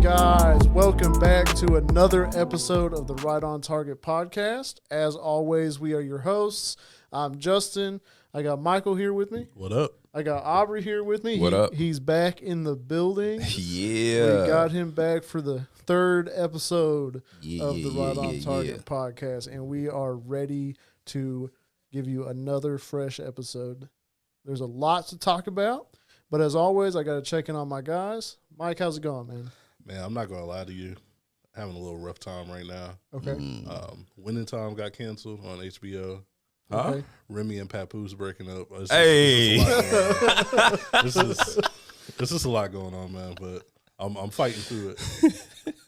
guys? Welcome back to another episode of the Right on Target podcast. As always, we are your hosts. I'm Justin. I got Michael here with me. What up? I got Aubrey here with me. What up? He's back in the building. Yeah. We got him back for the third episode of the Right on Target podcast, and we are ready to give you another fresh episode. There's a lot to talk about, but as always, I got to check in on my guys. Mike, how's it going, man? Man, I'm not going to lie to you. Having a little rough time right now. Okay. Winning Time got canceled on HBO. Huh? Okay. Remy and Papoose breaking up. Hey. This is a lot going on, man, but I'm fighting through it.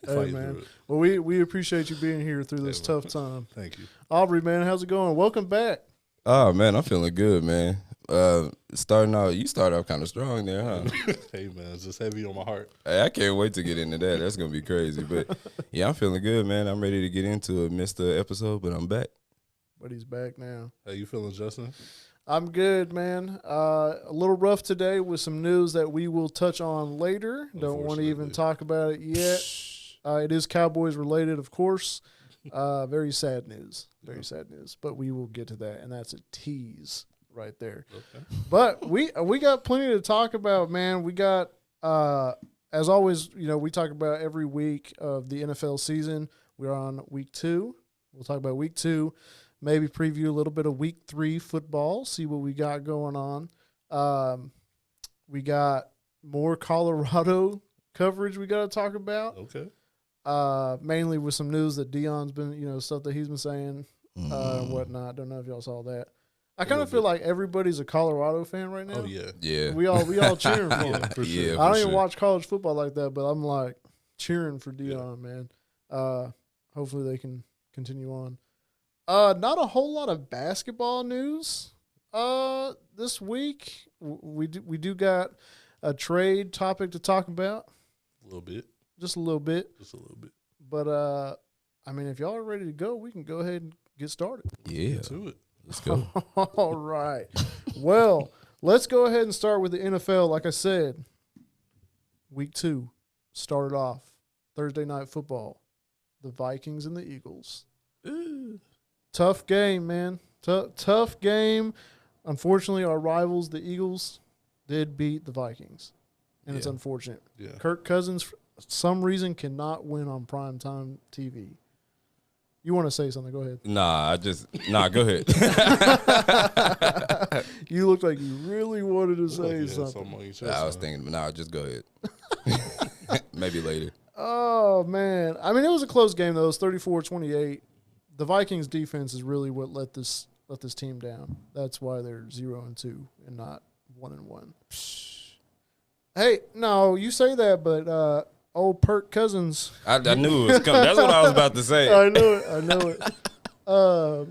Hey, man. Well, we appreciate you being here through this tough time. Thank you. Aubrey, man, how's it going? Welcome back. Oh, man, I'm feeling good, man. You started off kind of strong there, huh? Hey, man, it's just heavy on my heart. Hey, I can't wait to get into that. That's going to be crazy. But, yeah, I'm feeling good, man. I'm ready to get into it. Missed the episode, but I'm back. But he's back now. How you feeling, Justin? I'm good, man. A little rough today with some news that we will touch on later. Don't want to even talk about it yet. It is Cowboys related, of course. Very sad news. Very sad news. But we will get to that, and that's a tease right there. Okay. But we got plenty to talk about, man. We got, as always, we talk about every week of the NFL season. We're on week 2. We'll talk about week 2. Maybe preview a little bit of week 3 football, see what we got going on. We got more Colorado coverage we got to talk about. Okay. Mainly with some news that Deion's been, stuff that he's been saying and whatnot. Don't know if y'all saw that. I kind of feel like everybody's a Colorado fan right now. Oh, yeah. Yeah. We all cheering for him. Yeah, for sure. Yeah. I don't even watch college football like that, but I'm like cheering for Deion, man. Hopefully they can continue on. Not a whole lot of basketball news this week. We do got a trade topic to talk about. A little bit. Just a little bit. But I mean, if y'all are ready to go, we can go ahead and get started. Yeah. Get to it. Let's go. All right. Well, let's go ahead and start with the NFL. Like I said, week 2 started off Thursday night football. The Vikings and the Eagles. Tough game, man. Tough game. Unfortunately, our rivals, the Eagles, did beat the Vikings. And it's unfortunate. Yeah. Kirk Cousins, for some reason, cannot win on primetime TV. You want to say something? Go ahead. Go ahead. You look like you really wanted to say something. I was thinking, just go ahead. Maybe later. Oh, man. I mean, it was a close game, though. It was 34-28. The Vikings defense is really what let this team down. That's why they're 0-2 and not 1-1. Hey, no, you say that, but old Kirk Cousins. I knew it was coming. That's what I was about to say. I know it.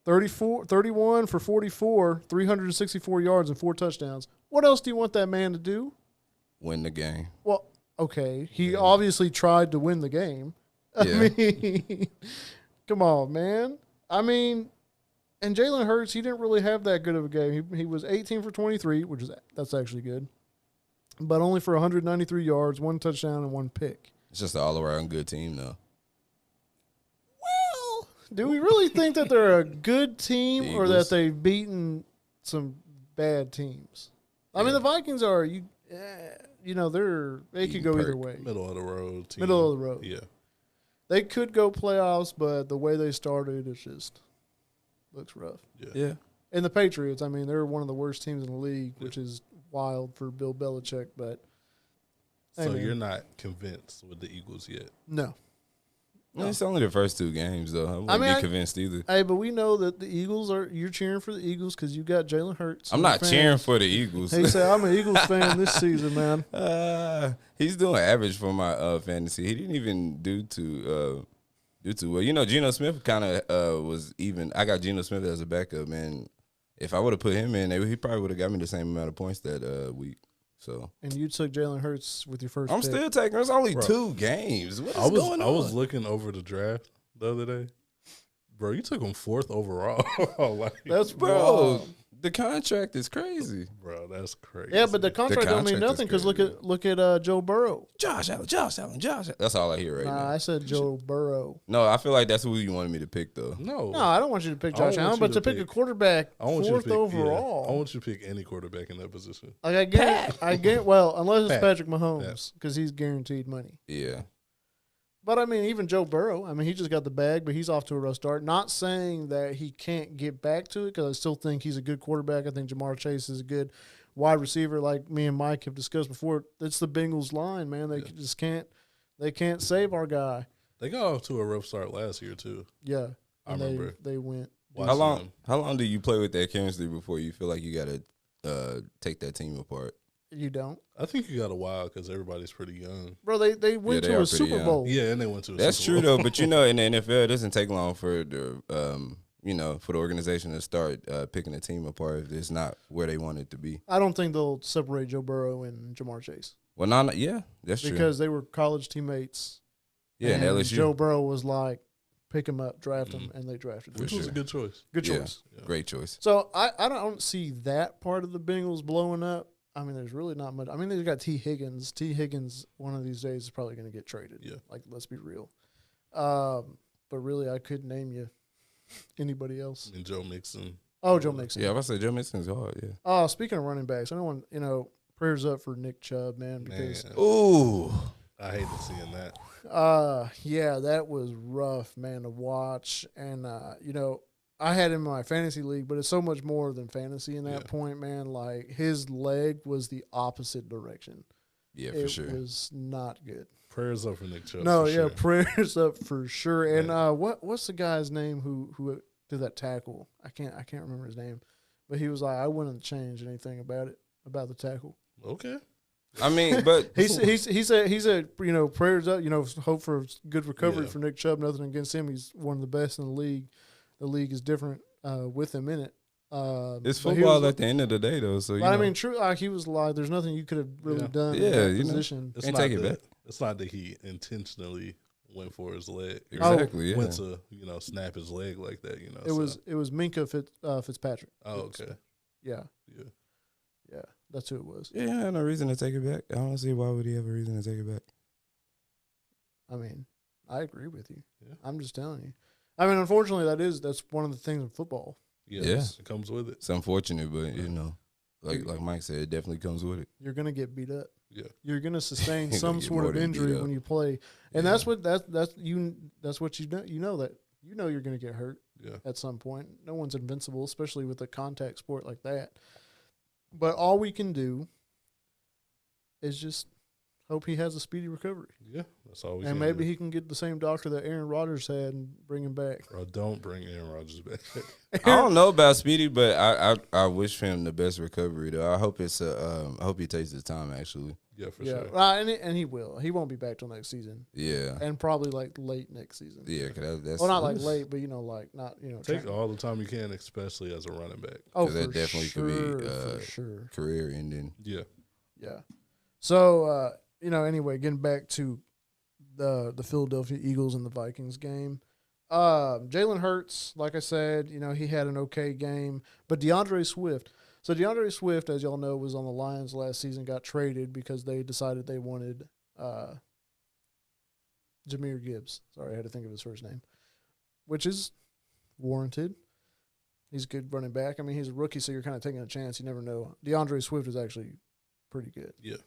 31 for 44, 364 yards and 4 touchdowns. What else do you want that man to do? Win the game. Well, okay. He obviously tried to win the game. Yeah. I mean, come on, man. I mean, and Jalen Hurts, he didn't really have that good of a game. He was 18 for 23, that's actually good. But only for 193 yards, 1 touchdown, and 1 pick. It's just an all-around good team, though. Well, do we really think that they're a good team or that they've beaten some bad teams? I mean, the Vikings are, they could go either way. Middle of the road team. Middle of the road. Yeah. They could go playoffs, but the way they started, it just looks rough. Yeah. And the Patriots, I mean, they're one of the worst teams in the league, which is wild for Bill Belichick. But so you're not convinced with the Eagles yet? No. It's only the first 2 games, though. I wouldn't be convinced either. Hey, but we know that the Eagles you're cheering for the Eagles because you got Jalen Hurts. I'm not cheering for the Eagles. He said, I'm an Eagles fan this season, man. He's doing average for my fantasy. He didn't even do too well. Geno Smith kind of was even. I got Geno Smith as a backup, man. If I would have put him in, he probably would have got me the same amount of points that week. So. And you took Jalen Hurts with your first I'm pick. still taking. It's only 2 games. What is going on? I was looking over the draft the other day. Bro, you took him 4th overall. That's bro. The contract is crazy. Bro, that's crazy. Yeah, but the contract don't mean contract is nothing because crazy. look at Joe Burrow. Josh Allen. That's all I hear right Nah, now. I said Joe Burrow. No, I feel like that's who you wanted me to pick, though. No. No, I don't want you to pick I don't Josh want Allen, you but to to pick a pick- quarterback I want you to fourth pick, overall. Yeah, I want you to pick any quarterback in that position. Like I get well, unless it's Pat. Patrick Mahomes because he's guaranteed money. Yeah. But I mean, even Joe Burrow, I mean, he just got the bag, but he's off to a rough start. Not saying that he can't get back to it because I still think he's a good quarterback. I think Jamar Chase is a good wide receiver, like me and Mike have discussed before. It's the Bengals line, man. They just can't. They can't save our guy. They got off to a rough start last year too. Yeah, I and remember. they went. How long do you play with that chemistry before you feel like you got to take that team apart? You don't, I think you got a while because everybody's pretty young. bro. They went they to are a pretty Super young. Bowl. Yeah, and they went to. That's Super true Bowl. though, but in the NFL, it doesn't take long for the for the organization to start picking a team apart if it's not where they want it to be. I don't think they'll separate Joe Burrow and Jamar Chase Well, yeah, that's true. because they were college teammates. Yeah, and LSU. Joe Burrow was like, pick him up, draft him, and they drafted him. Which was a good choice. Good Yeah. choice. Great choice. So I don't see that part of the Bengals blowing up. I mean, there's really not much. I mean, they've got T. Higgins. T. Higgins, one of these days, is probably going to get traded. Yeah. Like, let's be real. But really, I couldn't name you anybody else. And Joe Mixon. Oh, Joe Mixon. Yeah, if I say Joe Mixon's hard, yeah. Oh, speaking of running backs, I don't want, prayers up for Nick Chubb, man, Man, because Ooh. I hated seeing that. yeah, that was rough, man, to watch. And I had him in my fantasy league, but it's so much more than fantasy in that point, man. Like, his leg was the opposite direction. Yeah, for It sure. was not good. Prayers up for Nick Chubb. No, for yeah, sure. prayers up for sure. And what's the guy's name who did that tackle? I can't remember his name, but he was like, I wouldn't change anything about the tackle. Okay. I mean, but He said prayers up, hope for good recovery Yeah. for Nick Chubb. Nothing against him, he's one of the best in the league. The league is different with him in it. it's but he football was- at the end of the day, though. So, I mean, true. Like, he was like, there's nothing you could have really Yeah. done in Yeah, that you know. position. It's Can't not take it that, back. It's not that he intentionally went for his leg. exactly, yeah. Went to snap his leg like that. It was Minka Fitzpatrick. Oh, okay. Yeah, Yeah. that's who it was. Yeah, I had no reason to take it back. I don't see why would he have a reason to take it back. I mean, I agree with you. Yeah. I'm just telling you. I mean, unfortunately, that's one of the things in football. Yes, it comes with it. It's unfortunate, but like Mike said, it definitely comes with it. You're gonna get beat up. Yeah. You're gonna sustain You're some gonna get sort more of than beat injury up. when you play, and Yeah. that's what that's what you know. You know you're gonna get hurt Yeah. at some point. No one's invincible, especially with a contact sport like that. But all we can do is just hope he has a speedy recovery, Yeah. That's all we and can maybe do. he can get the same doctor that Aaron Rodgers had and bring him back. Bro, don't bring Aaron Rodgers back. I don't know about Speedy, but I wish him the best recovery though. I hope I hope he takes his time actually. Yeah, for Yeah, sure. and he will. He won't be back till next season, Yeah. and probably like late next season. Yeah, 'cause that's Well, not like late, but like not Take trying- all the time you can, especially as a running back. Oh, 'cause that for definitely sure, could be, for sure. career ending. Yeah. Yeah. So anyway, getting back to the Philadelphia Eagles and the Vikings game. Jalen Hurts, like I said, he had an okay game, but DeAndre Swift. So DeAndre Swift, as y'all know, was on the Lions last season, got traded because they decided they wanted Jahmyr Gibbs. Sorry, I had to think of his first name, which is warranted. He's a good running back. I mean, he's a rookie, so you're kind of taking a chance. You never know. DeAndre Swift is actually pretty good. Yeah.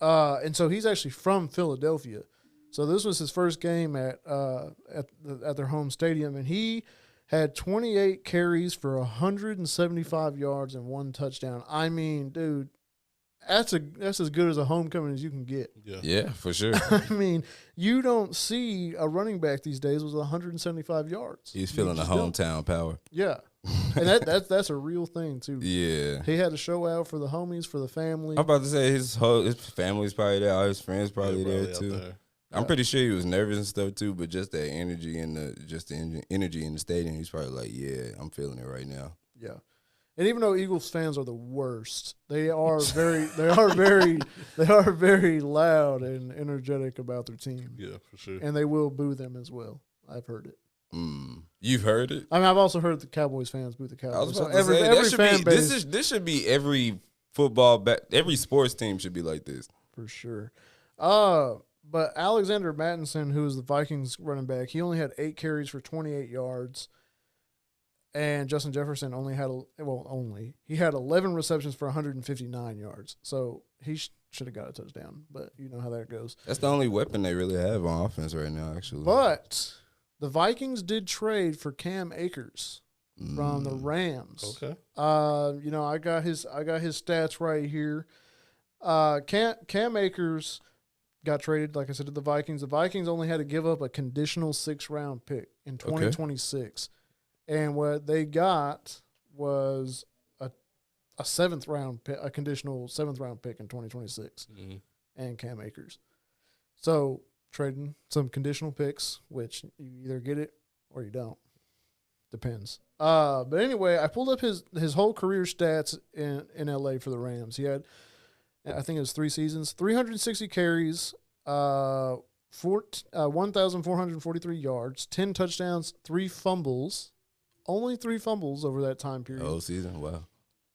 And so he's actually from Philadelphia. So this was his first game at their home stadium, and he had 28 carries for 175 yards and 1 touchdown. I mean, dude, that's as good as a homecoming as you can get. Yeah. Yeah, for sure. I mean, you don't see a running back these days with 175 yards. He's feeling the You just don't. hometown power. Yeah, and that's a real thing too. Yeah. He had to show out for the homies, for the family. I'm about to say his family's probably there, all his friends probably there out too. there. I'm pretty sure he was nervous and stuff too, but just that energy and the energy in the stadium, he's probably like, yeah, I'm feeling it right now. Yeah. And even though Eagles fans are the worst, they are very loud and energetic about their team. Yeah, for sure. And they will boo them as well. I've heard it. You've heard it. I mean, I've also heard the Cowboys fans boo the I Cowboys. was So about to every say, that every should fan be, base this should be every every sports team should be like this. for sure. But Alexander Mattinson, who was the Vikings running back, he only had 8 carries for 28 yards. And Justin Jefferson only had he had 11 receptions for 159 yards. So he should have got a touchdown, but you know how that goes. That's the only weapon they really have on offense right now, actually. But the Vikings did trade for Cam Akers from the Rams. Okay. You know, I got his stats right here. Cam Akers got traded, like I said, to the Vikings. The Vikings only had to give up a conditional 6th-round pick in 2026. And what they got was a 7th-round pick, a conditional 7th-round pick in 2026, and Cam Akers. So trading some conditional picks, which you either get it or you don't. Depends. But anyway, I pulled up his whole career stats in LA for the Rams. He had, I think it was 3 seasons, 360 carries, 1,443 yards, 10 touchdowns, 3 fumbles. Only 3 fumbles over that time period. The whole season? Wow.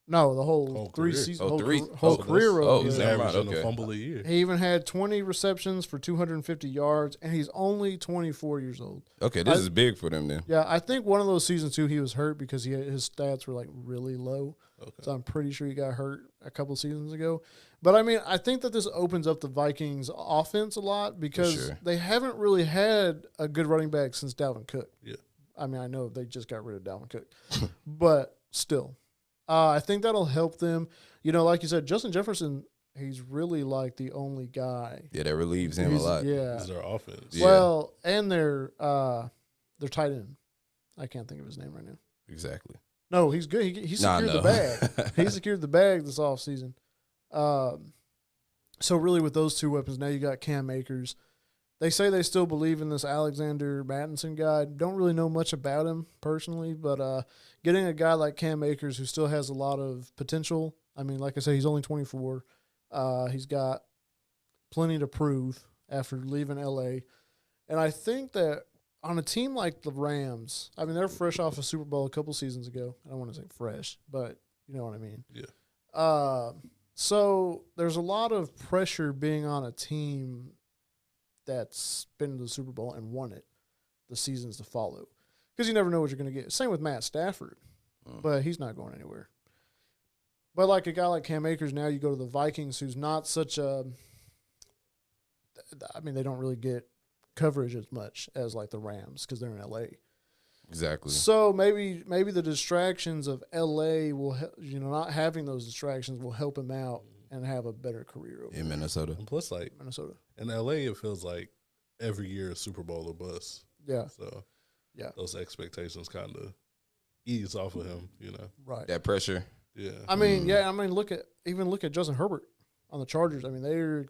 No, the whole Whole 3 career. seasons. Oh, three. Whole Oh, career. that's- over he's there. Averaging okay. a fumble a year. He even had 20 receptions for 250 yards, and he's only 24 years old. Okay, this is big for them then. Yeah, I think one of those seasons too, he was hurt because his stats were like really low. Okay. So I'm pretty sure he got hurt a couple seasons ago. But I mean, I think that this opens up the Vikings offense a lot because sure. they haven't really had a good running back since Dalvin Cook. Yeah. I mean, I know they just got rid of Dalvin Cook, but still, I think that'll help them. You know, like you said, Justin Jefferson, he's really like the only guy. Yeah, that relieves him a lot. Yeah. This is their offense. Yeah. Well, and their tight end. I can't think of his name right now. Exactly. No, he's good. He secured the bag. He secured the bag this offseason. So really with those 2 weapons, now you got Cam Akers. They say they still believe in this Alexander Mattinson guy. Don't really know much about him personally, but getting a guy like Cam Akers who still has a lot of potential. I mean, like I said, he's only 24. He's got plenty to prove after leaving LA. And I think that on a team like the Rams, I mean, they're fresh off a Super Bowl a couple seasons ago. I don't want to say fresh, but you know what I mean. Yeah. So there's a lot of pressure being on a team that's been to the Super Bowl and won it the seasons to follow. Because you never know what you're going to get. Same with Matt Stafford, but he's not going anywhere. But like a guy like Cam Akers, now you go to the Vikings, who's not such a – I mean, they don't really get coverage as much as like the Rams because they're in L.A. Exactly. So maybe the distractions of L.A. will not having those distractions will help him out and have a better career over In Minnesota. And plus, like, Minnesota. in LA, it feels like every year is Super Bowl or bust. Yeah. So, Yeah. those expectations kind of ease off of him, you know? Right. That pressure. Yeah. I mean, look at Justin Herbert on the Chargers. I mean, they're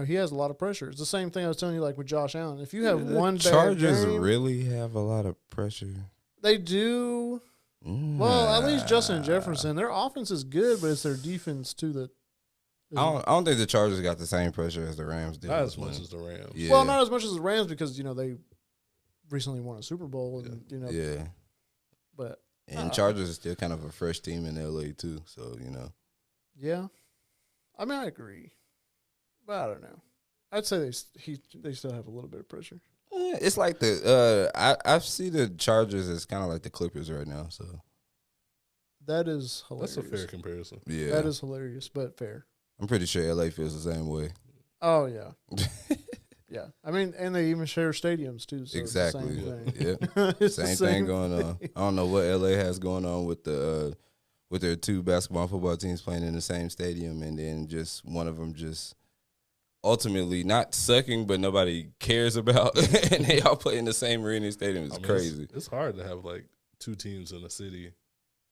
he has a lot of pressure. It's the same thing I was telling you, like with Josh Allen. If you have one bad Chargers game, really have a lot of pressure. they do. Well, at least Justin Jefferson. Their offense is good, but it's their defense too that. I don't think the Chargers got the same pressure as the Rams did. Not as much as the Rams. Yeah. Well, not as much as the Rams because they recently won a Super Bowl and Yeah. But And Chargers is still kind of a fresh team in LA too, so yeah, I mean I agree, but I don't know. I'd say they still have a little bit of pressure. It's like I see the Chargers as kind of like the Clippers right now. So That is hilarious. That's a fair comparison. yeah, That is hilarious, but fair. I'm pretty sure LA feels the same way. Oh yeah, yeah. I mean, and they even share stadiums too. So Exactly. It's the same thing. Yeah, It's the same thing going on. I don't know what LA has going on with with their 2 basketball and football teams playing in the same stadium, and then just one of them just ultimately not sucking, but nobody cares about, and they all play in the same arena stadium. It's crazy. It's hard to have like 2 teams in a city.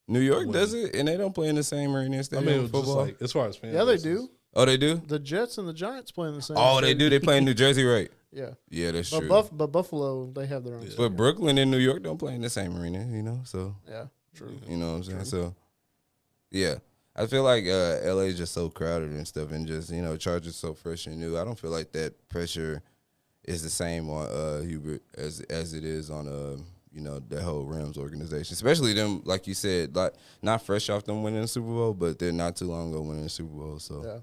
New York does it, and they don't play in the same arena I stadium. mean, in just football. like as far as fans. Yeah, they do. Oh, they do. The Jets and the Giants play in the same. Oh, they stadium. do. They play in New Jersey, right? Yeah, Yeah, that's but true. But Buffalo, they have their own. Yeah. But Brooklyn and New York don't play in the same arena, So Yeah, true. you know what I'm saying. So yeah, I feel like LA is just so crowded and stuff, and just Chargers so fresh and new. I don't feel like that pressure is the same on Hubert as it is on that whole Rams organization, especially them, like you said, like not fresh off them winning the Super Bowl, but they're not too long ago winning the Super Bowl. So Yeah.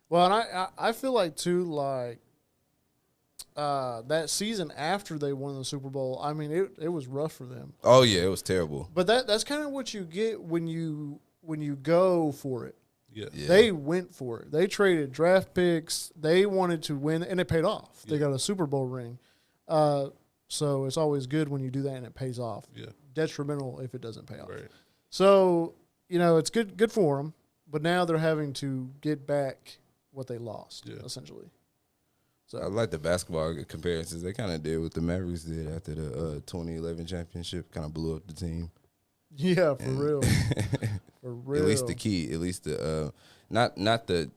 Well, and I feel like too, like that season after they won the Super Bowl, I mean, it was rough for them. oh yeah, it was terrible. But that's kind of what you get when you go for it. Yeah. They went for it. They traded draft picks. They wanted to win, and it paid off. They got a Super Bowl ring. So it's always good when you do that and it pays off. Yeah. Detrimental if it doesn't pay off. Right. So, it's good for them, but now they're having to get back what they lost, essentially. So I like the basketball comparisons. They kind of did what the Mavericks did after the 2011 championship. Kind of blew up the team. yeah, for real. For real. At least the key. At least the not the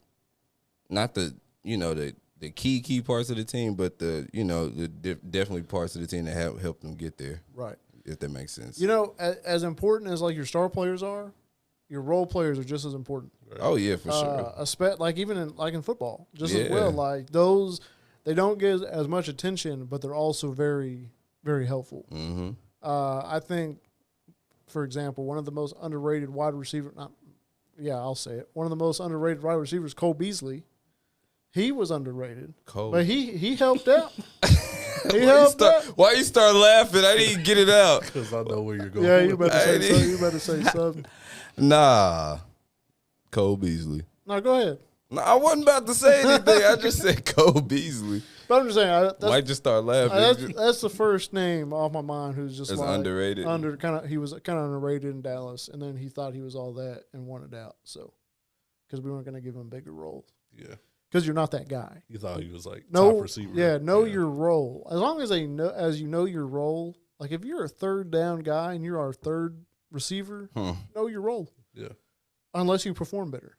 the key parts of the team, but definitely parts of the team that helped them get there. Right. If that makes sense. As important as like your star players are, your role players are just as important. Right. Oh yeah, for sure. Like even in football, just Yeah. as well. Like those, they don't get as much attention, but they're also very, very helpful. Mm-hmm. I think, for example, one of the most underrated wide receiver. I'll say it. One of the most underrated wide receivers, Cole Beasley. He was underrated, but he helped out. Why you start laughing? I didn't get it out. Because I know where you're going. Yeah, you better say something. Nah, Cole Beasley. No, go ahead. No, I wasn't about to say anything. I just said Cole Beasley. But I'm just saying, Might just start laughing. that's the first name off my mind who's just It's like underrated. He was kind of underrated in Dallas, and then he thought he was all that and wanted out. So, because we weren't going to give him bigger roles. Yeah. Because you're not that guy. You thought he was like No, top receiver. yeah, know your role. As long as you know your role. Like if you're a third down guy and you're our third receiver, know your role. Yeah. Unless you perform better.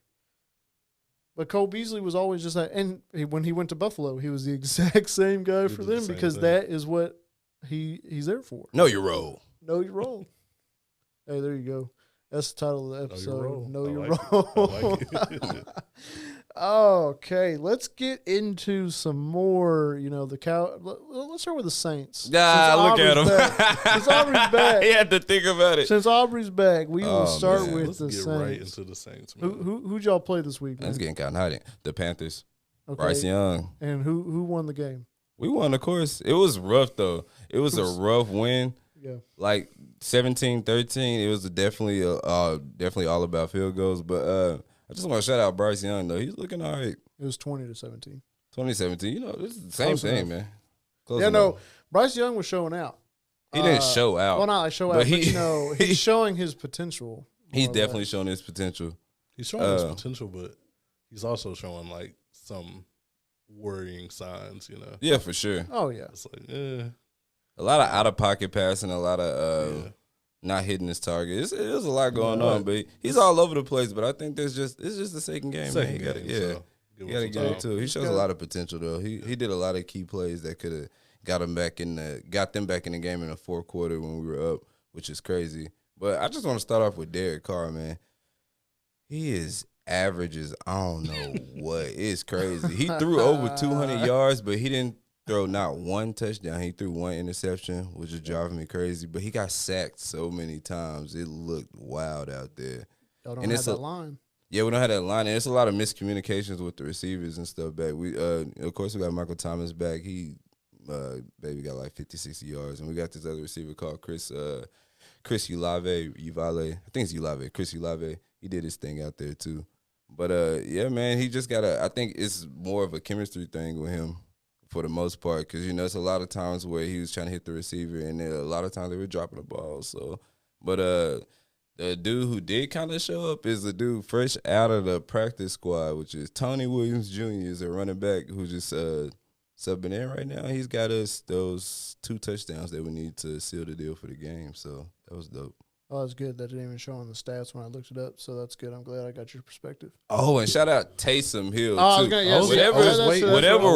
But Cole Beasley was always just that. And when he went to Buffalo, he was the exact same guy for them because that is what he's there for. Know your role. Know your role. Hey, there you go. That's the title of the episode. Know your role. I like it. Okay, let's get into some more. Let's start with the Saints. Look at him. Since Aubrey's back, he had to think about it. Since Aubrey's back, we will start with Let's the get Saints. right into the Saints. Man. Who'd y'all play this week? Man? That's getting kind of hot. The Panthers. Okay. Bryce Young. And who won the game? We won, of course. It was rough, though. It was a rough win. Yeah. Like 17-13. It was definitely all about field goals. But I just want to shout out Bryce Young, though. He's looking all right. It was 20-17. 2017. It's the same Close thing, enough. man. Bryce Young was showing out. He didn't show out. Well, not like show out, but he's showing his potential. He's definitely showing his potential. He's showing his potential, but he's also showing like some worrying signs, Yeah, for sure. Oh, yeah. It's like, A lot of out-of-pocket passing, a lot of not hitting his target. There's a lot going on, but he's all over the place. But I think it's just the second game. Second man. game, You gotta get it too. He shows a lot of potential though. He did a lot of key plays that could have got them back in the game in the fourth quarter when we were up, which is crazy. But I just want to start off with Derek Carr, man. He is averages. I don't know what. It's crazy. He threw over 200 yards, but he didn't throw not one touchdown. He threw one interception, which is driving me crazy. But he got sacked so many times. It looked wild out there. Y'all don't have that line. Yeah, we don't have that line, and it's a lot of miscommunications with the receivers and stuff back. We, of course, we got Michael Thomas back. He, baby, got like 50, 60 yards, and we got this other receiver called Chris Ulave. I think it's Ulave. Chris Ulave. He did his thing out there too. But yeah, man, he just got I think it's more of a chemistry thing with him for the most part, because it's a lot of times where he was trying to hit the receiver, and then a lot of times they were dropping the ball. So, but the dude who did kind of show up is the dude fresh out of the practice squad, which is Tony Williams Jr. is a running back who just subbing in right now. He's got us those 2 touchdowns that we need to seal the deal for the game. So that was dope. Oh, that's good. That didn't even show on the stats when I looked it up, so that's good. I'm glad I got your perspective. Oh, and shout out Taysom Hield too. Whatever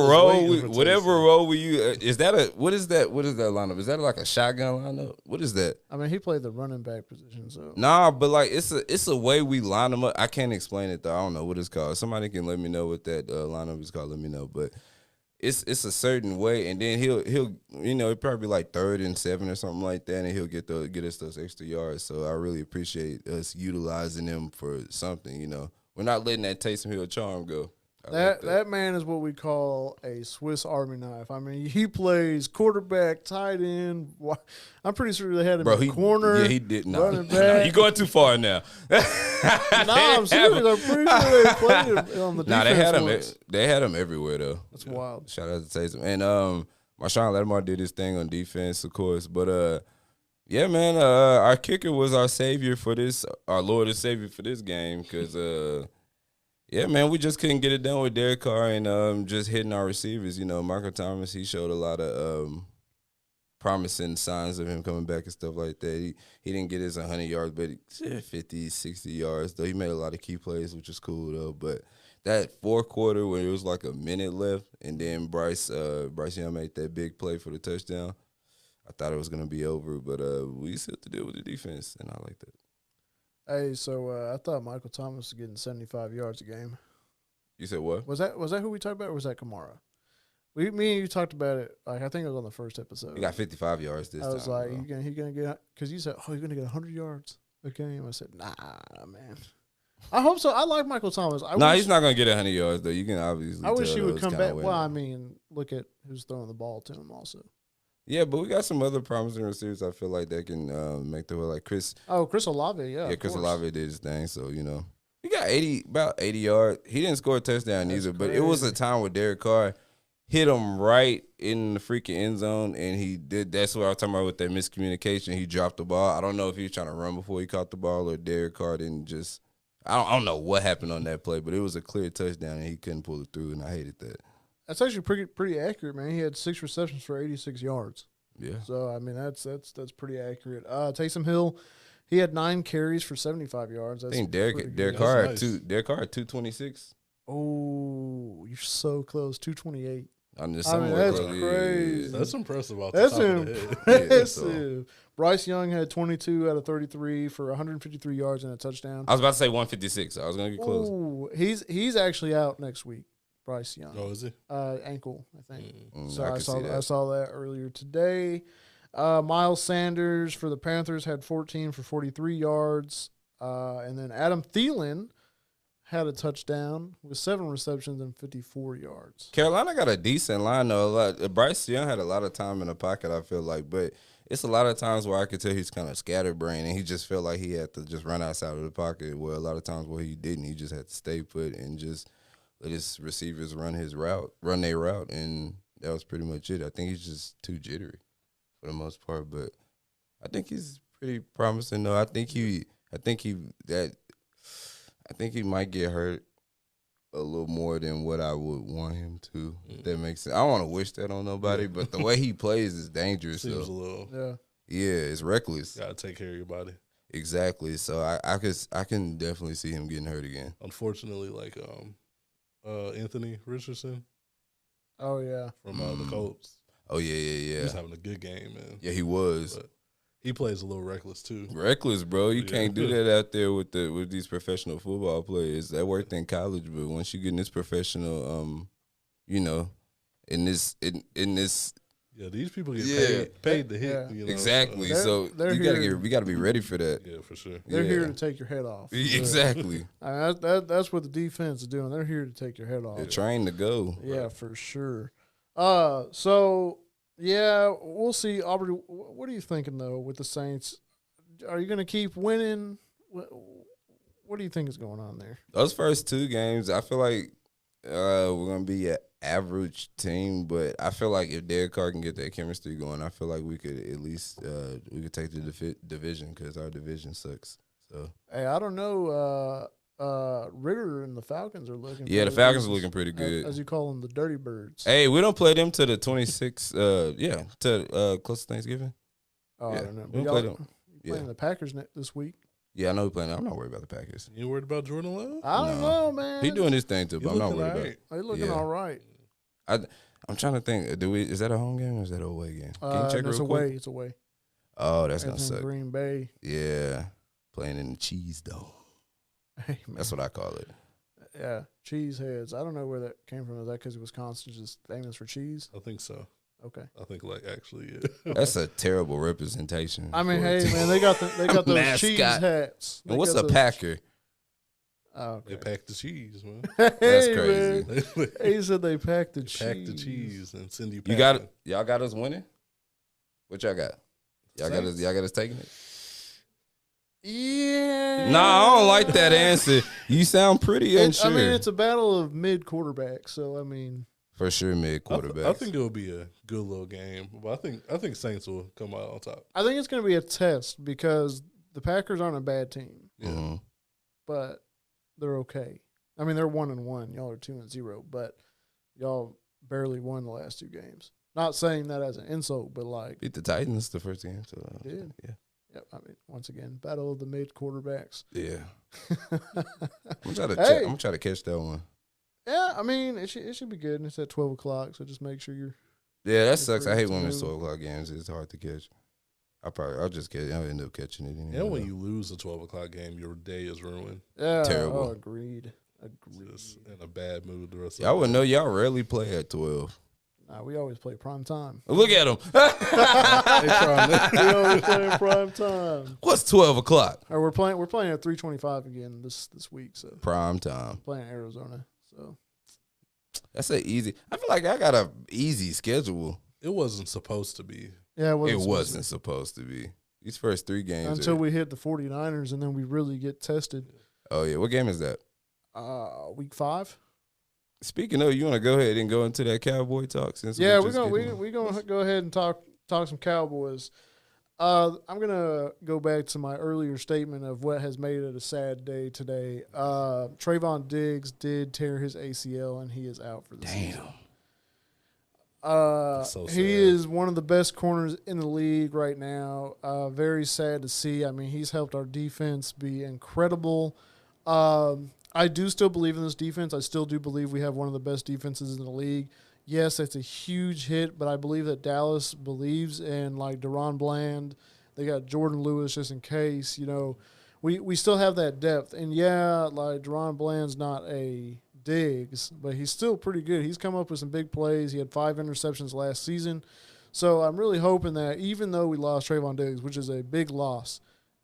role we use. Is that what is that lineup? Is that like a shotgun lineup? What is that? I mean, he played the running back position, so Nah, but like it's a way we line them up. I can't explain it though. I don't know what it's called. Somebody can let me know what that lineup is called. Let me know. But it's a certain way, and then he'll it'll probably be like 3rd and 7 or something like that, and he'll get us those extra yards. So I really appreciate us utilizing him for something. We're not letting that Taysom Hill charm go. That man is what we call a Swiss Army knife. I mean, he plays quarterback, tight end. I'm pretty sure they had him in corner. Yeah, he did. Running No, back. you're going too far now. I'm serious. I'm pretty sure they played him on the defense. They had him. once. They had him everywhere though. That's wild. Shout out to Taysom and Marshawn Lattimore did his thing on defense, of course. But yeah, man, our kicker was our savior for this, our Lord and Savior for this game, because yeah, man, we just couldn't get it done with Derek Carr and just hitting our receivers. Michael Thomas, he showed a lot of promising signs of him coming back and stuff like that. He didn't get his 100 yards, but 50, 60 yards, though. He made a lot of key plays, which is cool, though. But that fourth quarter when it was like a minute left and then Bryce Young made that big play for the touchdown, I thought it was going to be over. But we still have to deal with the defense, and I like that. Hey, so I thought Michael Thomas was getting 75 yards a game. You said what? Was that who we talked about, or was that Kamara? Me and you talked about it. Like I think it was on the first episode. He got 55 yards this time. I was like, bro. he gonna get, because you said, he's gonna get 100 yards a game. I said, nah, man. I hope so. I like Michael Thomas. He's not gonna get 100 yards though. You can obviously. I wish he would come back. Winning. Well, I mean, look at who's throwing the ball to him also. Yeah, but we got some other promising receivers. I feel like that can make the way. Like Chris. Oh, Chris Olave, yeah. Yeah, Chris Olave did his thing. So he got about 80 yards. He didn't score a touchdown either, but it was a time where Derek Carr hit him right in the freaking end zone, and he did. That's what I was talking about with that miscommunication. He dropped the ball. I don't know if he was trying to run before he caught the ball, or Derek Carr didn't just. I don't know what happened on that play, but it was a clear touchdown, and he couldn't pull it through, and I hated that. That's actually pretty accurate, man. He had 6 receptions for 86 yards. Yeah. So I mean that's pretty accurate. Taysom Hill, he had 9 carries for 75 yards. That's I think Derek Carr had 226. Oh, you're so close. 228. I'm just that's close. crazy. Yeah. That's impressive. That's impressive. Bryce Young had 22 out of 33 for 153 yards and a touchdown. I was about to say 156. I was gonna get close. Ooh, he's actually out next week. Bryce Young. Oh, is he? Ankle, I think. So I saw that earlier today. Miles Sanders for the Panthers had 14 for 43 yards. And then Adam Thielen had a touchdown with 7 receptions and 54 yards. Carolina got a decent line, though. Bryce Young had a lot of time in the pocket, I feel like. But it's a lot of times where I could tell he's kind of scatterbrained, and he just felt like he had to just run outside of the pocket, where a lot of times where he didn't. He just had to stay put and just let his receivers run their route, and that was pretty much it. I think he's just too jittery for the most part, but I think he's pretty promising, though. I think he might get hurt a little more than what I would want him to. If that makes sense. I don't want to wish that on nobody, but the way he plays is dangerous. Seems a little. Yeah, it's reckless. Gotta take care of your body. Exactly. So I can definitely see him getting hurt again. Unfortunately, like Anthony Richardson. Oh yeah, from the Colts. Oh yeah. He's having a good game, man. Yeah, he was. But he plays a little reckless too. Reckless, bro. You can't do that out there with these professional football players. That worked in college, but once you get in this professional, in this. Yeah, these people get paid to hit. Yeah. Exactly. So we gotta be ready for that. Yeah, for sure. They're here to take your head off. Exactly. That's what the defense is doing. They're here to take your head off. They're trained to go. Yeah, for sure. So yeah, we'll see. Aubrey, what are you thinking though with the Saints? Are you going to keep winning? What do you think is going on there? Those first 2 games, I feel like we're going to be an average team, but I feel like if Derek Carr can get that chemistry going, I feel like we could at least we could take the division, because our division sucks. So hey, I don't know. Ritter and the Falcons are looking. Yeah, the Falcons are looking pretty good. As you call them, the Dirty Birds. Hey, we don't play them to the 26th. To close to Thanksgiving. Oh, yeah. I don't know. We don't play them. Playing the Packers this week. Yeah, I know we're playing. I'm not worried about the Packers. You worried about Jordan Love? I don't know, man. He doing his thing too, but I'm not worried about it. He's looking all right. I'm trying to think. Is that a home game or is that an away game? Can you check real quick? It's away. Oh, that's gonna suck. Green Bay. Yeah, playing in the cheese though. Hey, man. That's what I call it. Yeah, cheese heads. I don't know where that came from. Is that because Wisconsin's just famous for cheese? I think so. Okay. I think actually, yeah. That's a terrible representation. I mean, for a hey team. man, they got those Mascot. cheese hats. And what's a packer? Oh, They okay. pack the cheese, man. That's Hey, crazy. man. He said they packed the cheese. Pack the cheese and send you. Y'all got us winning. What y'all got? Y'all got us taking it. Yeah. Nah, I don't like that answer. You sound pretty unsure. I mean, it's a battle of mid quarterbacks. So I mean, for sure, mid quarterback. I think it will be a good little game, but I think Saints will come out on top. I think it's going to be a test because the Packers aren't a bad team, Yeah. but they're okay. I mean, they're 1-1. Y'all are 2-0, but y'all barely won the last 2 games. Not saying that as an insult, but like beat the Titans the first game. So did. yeah. Yep. I mean, once again, battle of the mid quarterbacks. Yeah. I'm gonna try to catch that one. Yeah, I mean, it should be good. And it's at 12 o'clock, so just make sure you're. Yeah, that You're sucks. I free hate to when it's move. 12 o'clock games. It's hard to catch. I'll just catch. I'll end up catching it. Anyway. And when you lose a 12 o'clock game, your day is ruined. Yeah. Terrible. Oh, agreed. Just in a bad mood the rest of Y'all the would day. know y'all rarely play at 12. Nah, we always play prime time. Look at them. We always play in prime time. What's 12 o'clock? Or we're playing at 3:25 again this week. So Prime time. playing Arizona. So That's a easy. I feel like I got a easy schedule. It wasn't supposed to be. yeah, It supposed to wasn't supposed to be. These first 3 be. games. Until we hit the 49ers, and then we really get tested. Oh, yeah. What game is that? Week 5. Speaking of, you want to go ahead and go into that Cowboy talk? Since Yeah, we're we're gonna go ahead and talk some Cowboys. I'm gonna go back to my earlier statement of what has made it a sad day today. Trayvon Diggs did tear his ACL and he is out for the season. That's so sad. He is one of the best corners in the league right now. Very sad to see. I mean, he's helped our defense be incredible. I do still believe in this defense. I still do believe we have one of the best defenses in the league. Yes, it's a huge hit, but I believe that Dallas believes in, like, Deron Bland. They got Jordan Lewis just in case. You know, we still have that depth. And, yeah, like, Deron Bland's not a Diggs, but he's still pretty good. He's come up with some big plays. He had 5 interceptions last season. So I'm really hoping that even though we lost Trayvon Diggs, which is a big loss,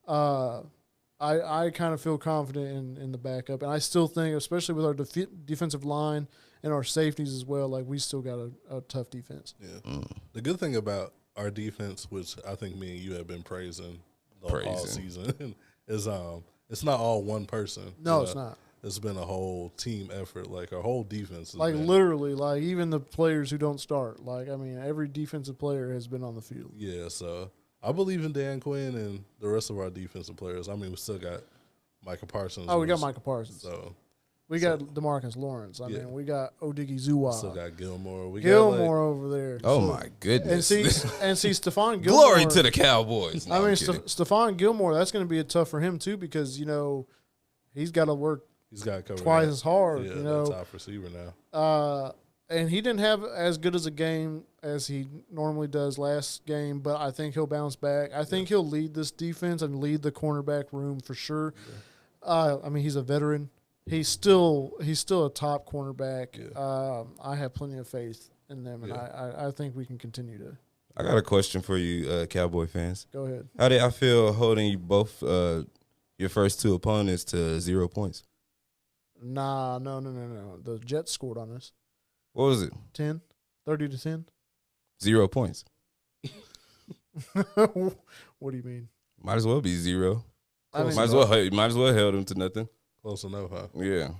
I kind of feel confident in the backup. And I still think, especially with our defensive line and our safeties as well, like we still got a tough defense. Yeah. The good thing about our defense, which I think me and you have been praising all season, is it's not all one person. No, it's not. It's been a whole team effort. Like our whole defense, has Like been, literally, like even the players who don't start. Like I mean, every defensive player has been on the field. Yeah, so I believe in Dan Quinn and the rest of our defensive players. I mean, we still got Micah Parsons. Oh, we got Michael Parsons. So We got DeMarcus Lawrence. I Yeah. mean, we got Odighi still Zuwa. got Gilmore. We Gilmore over there. Oh, So- my goodness. And see, Stephon Gilmore. Glory to the Cowboys. No, I I'm mean, kidding. Stephon Gilmore, that's going to be tough for him, too, because, you know, he's got to work He's got covered twice as hard, Yeah, you know. the top receiver now. And he didn't have as good as a game as he normally does last game, but I think he'll bounce back. I think he'll lead this defense and lead the cornerback room for sure. I mean, he's a veteran. He's still a top cornerback. Yeah. I have plenty of faith in them, and Yeah. I think we can continue to. I got a question for you, Cowboy fans. Go ahead. How did I feel holding you both your first 2 opponents to 0 points? No. The Jets scored on us. What was it? 30 to 10. 0 points. What do you mean? Might as well be 0. I mean, Might as well held them to nothing. Close enough, huh? Yeah.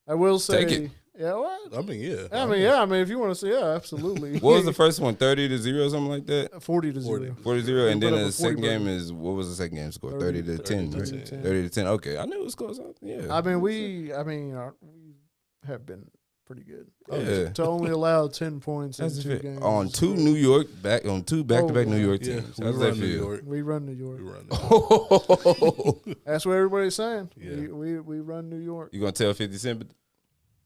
I will say, Take it. yeah, what? I mean, yeah. I mean, if you want to say, yeah, absolutely. What was the first one? 30 to 0, something like that? 40 to 40. 0. 40 to 0. And We then put up the a 40 second game burger. is, what was the second game score? 30 to 10. 30 right? to 10. 30 to 10. Okay. I knew it was close. Yeah. I mean, we have been pretty good. Yeah. To only allow 10 points in That's 2 fair. games. On 2 New York, two back-to-back Oh, New York Yeah, teams. we How does that run New feel? York. We run New York. We run New York. That's what everybody's saying. Yeah. We run New York. You gonna tell 50 Cent?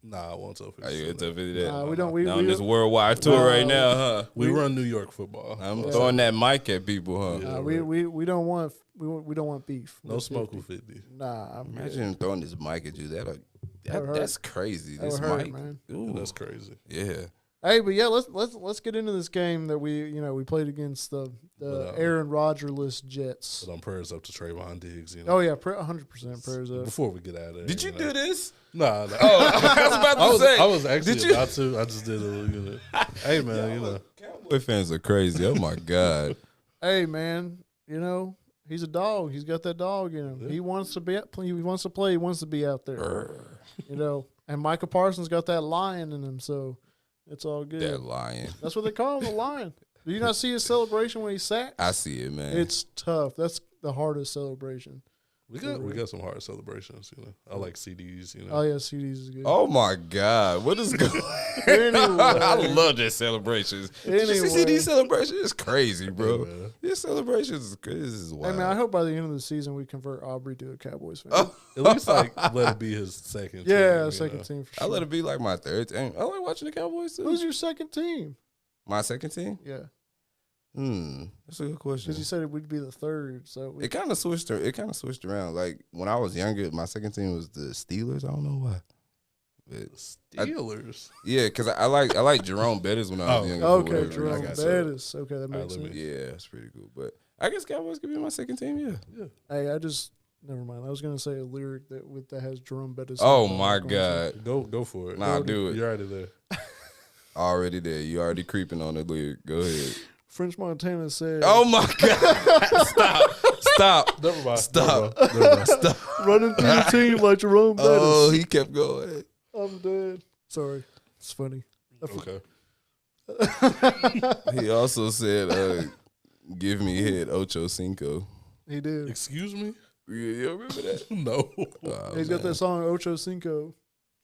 Nah, I won't tell 50 Are you gonna Cent tell that. 50 that? Nah, we don't. We, Now we, on this worldwide tour right now, huh? We run New York football. I'm Yeah. throwing that mic at people, huh? Yeah. we don't want beef. No with smoke 50. with 50. Nah, I'm good. Imagine throwing this mic at you. That'll That's crazy. That This would hurt, Mike, man. Ooh. That's crazy. Yeah. Hey, but yeah, let's get into this game that we played against the Aaron Rodgers-less Jets. But I'm prayers up to Trayvon Diggs. Oh yeah, 100% prayers up. Before we get out of there. Did you do this? Nah. Oh, I was about to say. I was actually about to. I just did a Hey man, Cowboy fans are crazy. Oh my god. Hey man, he's a dog. He's got that dog in him. Yeah. He wants to be. He wants to play. He wants to be out there. And Micah Parsons got that lion in him, so it's all good. That lion. That's what they call him, the lion. Do you not see his celebration when he sacks? I see it, man. It's tough. That's the hardest celebration. We got some hard celebrations. I like CDs. Oh yeah, CDs is good. Oh my god, what is going? Anyway. I love their celebrations. Did you see these celebrations? It's crazy, bro. Yeah, These celebrations is crazy. This is wild. Hey man, I hope by the end of the season we convert Aubrey to a Cowboys fan. At least let it be his second. Yeah, team, second team for sure. I let it be like my third team. I like watching the Cowboys too. Who's your second team? My second team? Yeah. That's a good question. Because you said it would be the third, so it kind of switched. It kind of switched around. Like when I was younger, my second team was the Steelers. I don't know why. But Steelers. Yeah, because I like Jerome Bettis when I was younger. Okay, Jerome Bettis. Okay, that makes sense. Yeah, that's pretty cool. But I guess Cowboys could be my second team. Yeah. Hey, never mind. I was gonna say a lyric that has Jerome Bettis. Oh my god. Go for it. Nah, do it. You're already there. Already there. You already creeping on the lyric. Go ahead. French Montana said, "Oh my god! Stop! Never mind. Stop! Stop! Running through the team like Jerome Bettis." Oh, he kept going. I'm dead. Sorry, it's funny. Okay. He also said, "Give me head Ocho Cinco." He did. Excuse me. You remember that? No. He's got that song Ocho Cinco.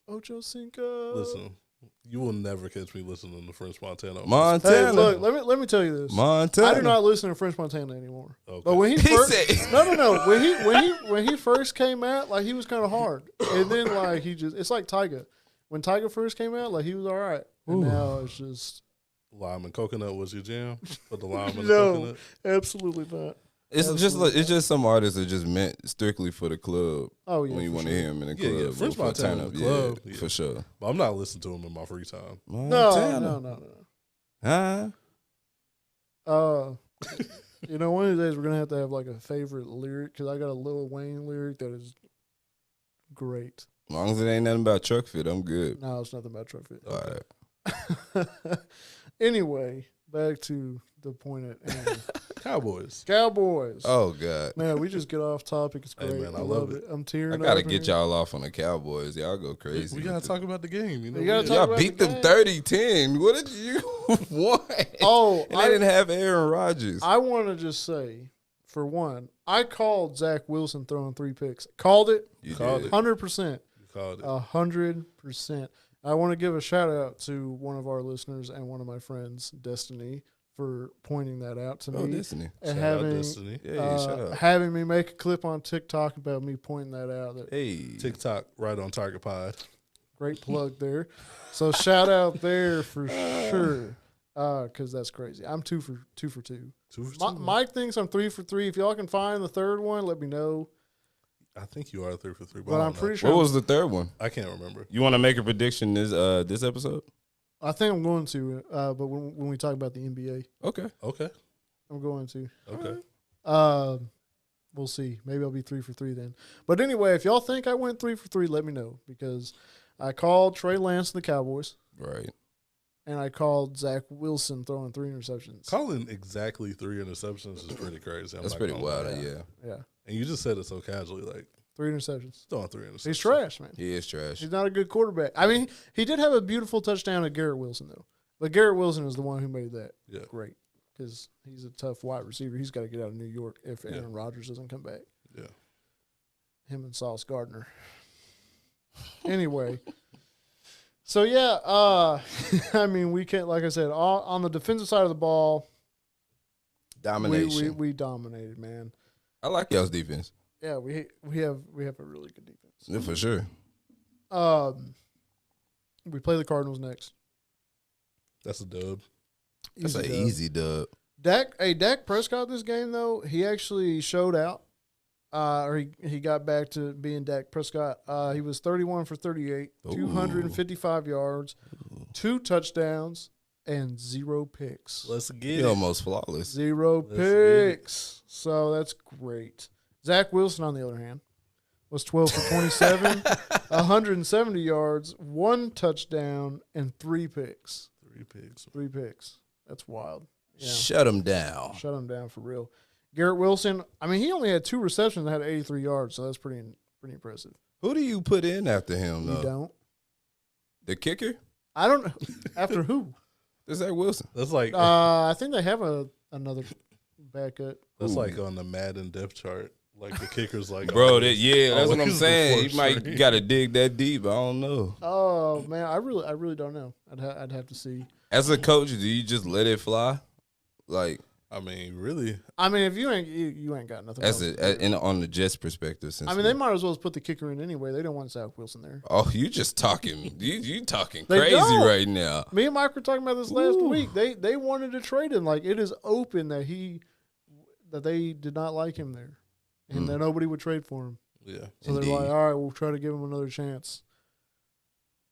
Ocho Cinco. Listen. You will never catch me listening to French Montana. Hey, look, let me tell you this. Montana. I do not listen to French Montana anymore. Okay. But when he first, no, when he first came out, like he was kind of hard, and then like it's like Tyga. When Tyga first came out, like he was all right, and now it's just lime and coconut was your jam. Put the lime and no, coconut. Absolutely not. It's just some artists that just meant strictly for the club. Oh yeah, when you want to hear him in the club. Yeah, French Montana in the club, for sure. But I'm not listening to him in my free time. No. Huh? One of these days we're gonna have to have like a favorite lyric because I got a Lil Wayne lyric that is great. As long as it ain't nothing about truck fit, I'm good. No, it's nothing about truck fit. All right. Anyway, back to the point at hand. Cowboys. Oh God, man, we just get off topic. It's great. Hey, man, I love it. I'm tearing. I gotta get y'all off on the Cowboys. Y'all go crazy. We gotta talk about the game. Y'all beat them 30-10. What did you want? Oh, and they didn't have Aaron Rodgers. I want to just say, for one, I called Zach Wilson throwing 3 picks. Called it. You called it. 100%. You called it. 100%. I want to give a shout out to one of our listeners and one of my friends, Destiny, for pointing that out to me. Destiny. And having me make a clip on TikTok about me pointing that out. TikTok, right on Target Pod. Great plug there. So shout out there for sure. Because that's crazy. I'm 2 for 2. 2 for 2. Mike thinks I'm 3 for 3. If y'all can find the third one, let me know. I think you are 3 for 3. But I'm pretty sure. What was the third one? I can't remember. You want to make a prediction this episode? I think I'm going to, but when we talk about the NBA. Okay. I'm going to. Okay. We'll see. Maybe I'll be 3 for 3 then. But anyway, if y'all think I went 3 for 3, let me know. Because I called Trey Lance and the Cowboys. Right. And I called Zach Wilson throwing 3 interceptions. Calling exactly 3 interceptions is pretty crazy. That's pretty wild, yeah. And you just said it so casually, like 3 interceptions. Throwing 3 interceptions. He's trash, man. He is trash. He's not a good quarterback. I mean, he did have a beautiful touchdown at Garrett Wilson, though. But Garrett Wilson is the one who made that great because he's a tough wide receiver. He's got to get out of New York if Aaron Rodgers doesn't come back. Yeah. Him and Sauce Gardner. Anyway. So, I mean, we can't, like I said, on the defensive side of the ball, domination. We dominated, man. I like y'all's defense. Yeah, we have a really good defense. Yeah, for sure. We play the Cardinals next. That's a dub. That's an easy dub. Dak Prescott this game though, he actually showed out. or he got back to being Dak Prescott. He was 31 for 38, 255 yards, 2 touchdowns, and 0 picks. Let's get He it. almost flawless. 0 picks. So that's great. Zach Wilson, on the other hand, was 12 for 27, 170 yards, 1 touchdown, and 3 picks. 3 picks. That's wild. Yeah. Shut him down. Shut him down for real. Garrett Wilson, I mean, he only had 2 receptions and had 83 yards, so that's pretty impressive. Who do you put in after him, though? You don't? The kicker? I don't know. After who? It's Zach Wilson. That's like I think they have another backup. that's like on the Madden depth chart. Like the kicker's like, Bro, that's what I'm always saying. the He might fourth got to dig that deep. I don't know. Oh man, I really don't know. I'd have to see. As a coach, do you just let it fly? Like, I mean, really? I mean, if you ain't got nothing. as else on the Jets' perspective, since I mean, they might as well just put the kicker in anyway. They don't want Zach Wilson there. Oh, you just talking. You talking They crazy don't. right now. Me and Mike were talking about this last week. They wanted to trade him. Like, it is open that they did not like him there, and that nobody would trade for him. Yeah. So they're like, all right, we'll try to give him another chance.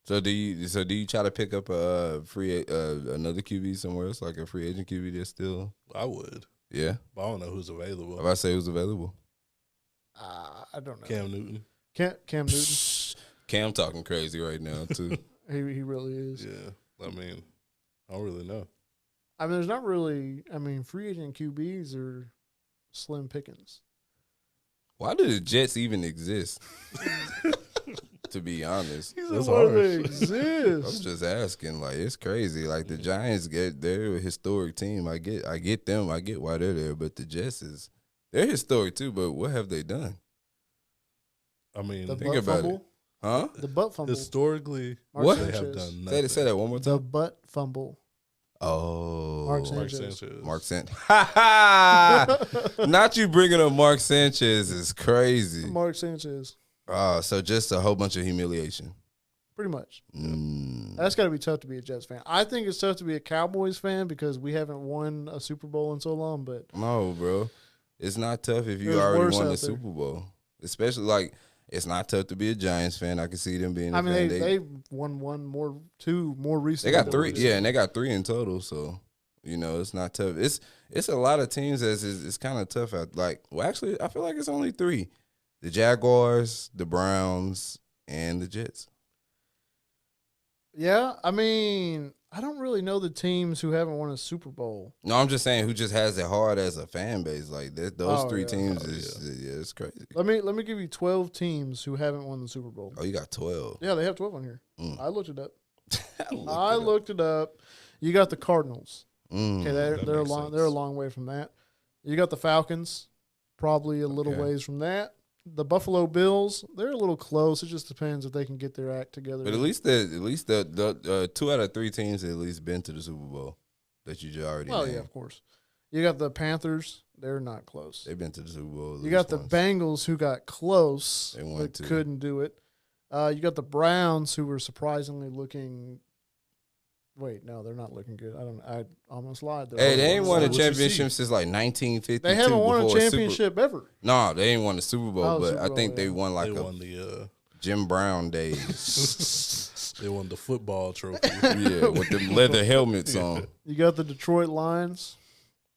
So do you try to pick up a free another QB somewhere else, like a free agent QB that's still? I would. Yeah. But I don't know who's available. If I say who's available, I don't know. Cam Newton. Cam Newton. Cam talking crazy right now too. He really is. Yeah. I mean, I don't really know. I mean, there's not really. I mean, free agent QBs are slim pickings. Why do the Jets even exist? To be honest, That's Why do harsh. they I'm exist? just asking. Like, it's crazy. Like, the Giants they're a historic team. I get them. I get why they're there. But the Jets they're historic too. But what have they done? I mean, The think butt about fumble. Huh? The butt fumble. historically, Mark What? they have Sanchez. done nothing. Say that one more The time. butt fumble. Oh, Mark Mark Sanchez. Sanchez. Mark Sanchez. Ha ha! Not you bringing up Mark Sanchez is crazy. Mark Sanchez. So just a whole bunch of humiliation. Pretty much. Mm. That's got to be tough to be a Jets fan. I think it's tough to be a Cowboys fan because we haven't won a Super Bowl in so long. But No, bro. It's not tough if you There's already worse won the out there. Super Bowl. Especially, like, it's not tough to be a Giants fan. I can see them being a I mean, fan. they won two more recently. They got than 3. we Yeah, did. and they got 3 in total. So, it's not tough. It's a lot of teams it's kind of tough. Actually, I feel like it's only 3. The Jaguars, the Browns, and the Jets. Yeah, I mean, I don't really know the teams who haven't won a Super Bowl. No, I'm just saying who just has it hard as a fan base. Like, those Oh, 3 yeah. teams it's crazy. Let me give you 12 teams who haven't won the Super Bowl. Oh, you got 12. Yeah, they have 12 on here. Mm. I looked it up. I looked it up. You got the Cardinals. Okay, that they're a makes long sense. they're a long way from that. You got the Falcons, probably a little Okay. ways from that. The Buffalo Bills, they're a little close. It just depends if they can get their act together. But at least the 2 out of 3 teams have at least been to the Super Bowl that you just already well, named. yeah, of course. You got the Panthers, they're not close. They've been to the Super Bowl. at You got least the once. Bengals who got close They won but too. couldn't do it. You got the Browns who were surprisingly looking. Wait, no, they're not looking good. I almost lied. They're Hey, they ain't won a What you championship see? since like 1952. They haven't won a before championship ever. No, they ain't won the Super Bowl, Oh, but Super I Bowl, think they yeah. won like They a won the Jim Brown days. they won the football trophy. Yeah, with the leather helmets on. You got the Detroit Lions.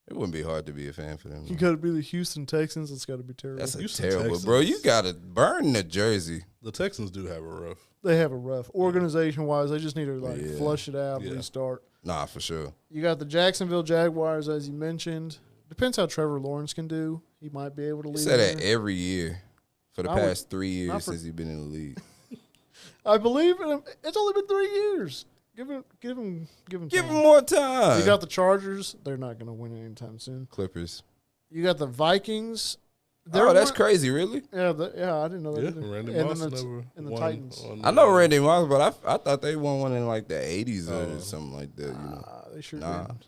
It wouldn't be hard to be a fan for them. You got to be the Houston Texans. It's got to be terrible. That's a Houston terrible, Texans. bro. You gotta burn the jersey. The Texans do have a rough. They have a rough organization wise. They just need to Yeah. flush it out, Yeah. restart. Nah, for sure. You got the Jacksonville Jaguars, as you mentioned. Depends how Trevor Lawrence can do. He might be able to You lead. say that there. every year for the Not with- past 3 not years for- since he's been in the league. I believe in him. It's only been 3 years. Give him Give time. him more time. You got the Chargers. They're not going to win anytime soon. Clippers. You got the Vikings. Oh, that's crazy, really? Yeah, I didn't know that Yeah, either. Randy and Moss then the, never and the won Titans. on I know the- Randy Moss, but I thought they won one in like the 80s or Oh. something like that. You know. They sure Nah. didn't.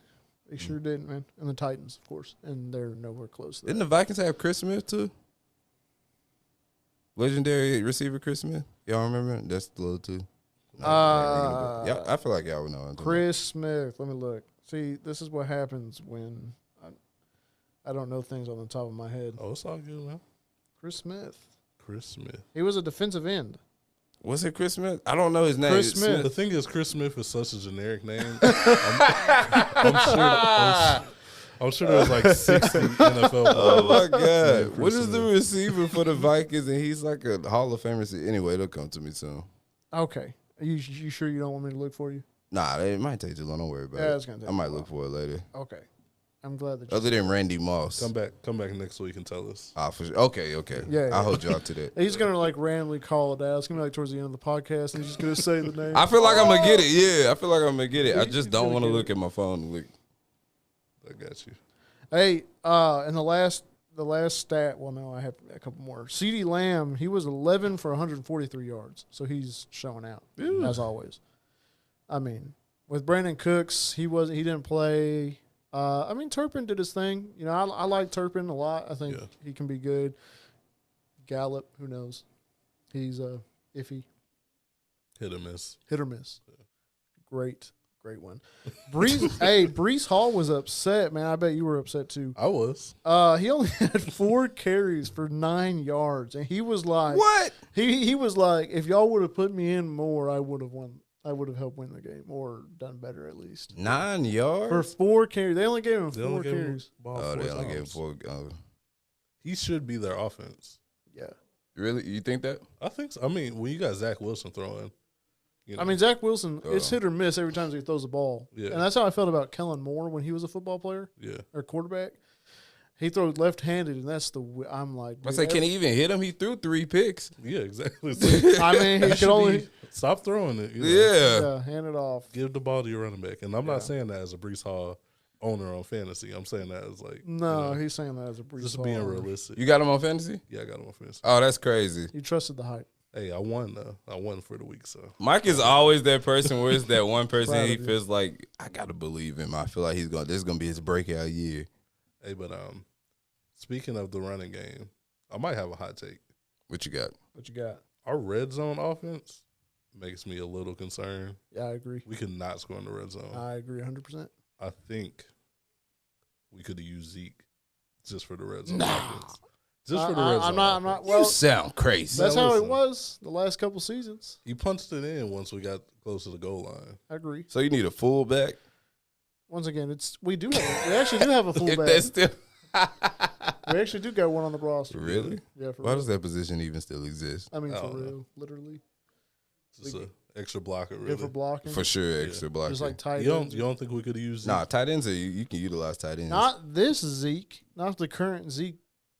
They sure didn't, man. And the Titans, of course. And they're nowhere close to Didn't that. the Vikings have Chris Smith too? Legendary receiver Chris Smith. Y'all remember? That's the little two. Yeah, I feel like y'all would know. what I'm talking Chris Smith. Let me look. See, this is what happens when I don't know things on the top of my head. Oh, it's all good, man. Chris Smith. Chris Smith. He was a defensive end. Was it Chris Smith? I don't know his name. Chris Smith. The thing is, Chris Smith is such a generic name. I'm sure there's like 60 NFL players. Oh my God! What is the receiver for the Vikings? And he's like a Hall of Famer. Anyway, it'll come to me soon. Okay. You sure you don't want me to look for you? Nah, it might take too long. Don't worry about it. It's gonna take I might look for it later. Okay. I'm glad that. Other than Randy Moss. Come back next week and tell us. For sure. Okay. Yeah. I'll hold y'all to that. He's gonna like randomly call it out. It's gonna be like towards the end of the podcast, and he's just gonna say the name. I feel like I'm gonna get it. Yeah, I feel like I'm gonna get it. I just don't want to look at my phone and look. I got you. Hey, and the last stat. Well, no, I have a couple more. CeeDee Lamb, he was 11 for 143 yards, so he's showing out as always. I mean, with Brandon Cooks, he didn't play. I mean, Turpin did his thing. You know, I like Turpin a lot. I think he can be good. Gallup, who knows? He's iffy. Hit or miss. Yeah. Great one. Breece Hall was upset, man. I bet you were upset too. I was. He only had 4 carries for 9 yards, and he was like, "What?" He was like, "If y'all would have put me in more, I would have won. I would have helped win the game or done better at least." 9 yards for 4 carries. They only gave him 4 carries. They only gave him 4. He should be their offense. Yeah. Really? You think that? I think so. I mean, when you got Zach Wilson throwing. You know. I mean, Zach Wilson, it's hit or miss every time he throws the ball. Yeah. And that's how I felt about Kellen Moore when he was a football player or quarterback. He throws left-handed, and that's I'm like. I say, can he even hit him? He threw 3 picks. Yeah, exactly. I mean, he could only stop throwing it. You know? Yeah, hand it off. Give the ball to your running back. And I'm not saying that as a Breece Hall owner on fantasy. I'm saying that as like he's saying that as a Breece Hall. Just being realistic. You got him on fantasy? Yeah, I got him on fantasy. Oh, that's crazy. You trusted the hype. Hey, I won though. I won for the week, so Mike is always that person where it's that one person he feels like I gotta believe him. I feel like this is gonna be his breakout year. Hey, but speaking of the running game, I might have a hot take. What you got? Our red zone offense makes me a little concerned. Yeah, I agree. We could not score in the red zone. I agree 100%. I think we could have used Zeke just for the red zone offense. Just for the red zone. I'm not. Well, you sound crazy. That's how it was the last couple seasons. He punched it in once we got close to the goal line. I agree. So you need a fullback. Once again, we actually do have a fullback. We actually do got one on the roster. Really? Yeah. For Why real. does that position even still exist? I mean, for real, literally. Just an extra blocker, really. Good for blocking. For sure, extra blocking. Just like tight you ends. don't think we could have used Zeke? Nah, tight ends, you can utilize tight ends. Not this Zeke. Not the current Zeke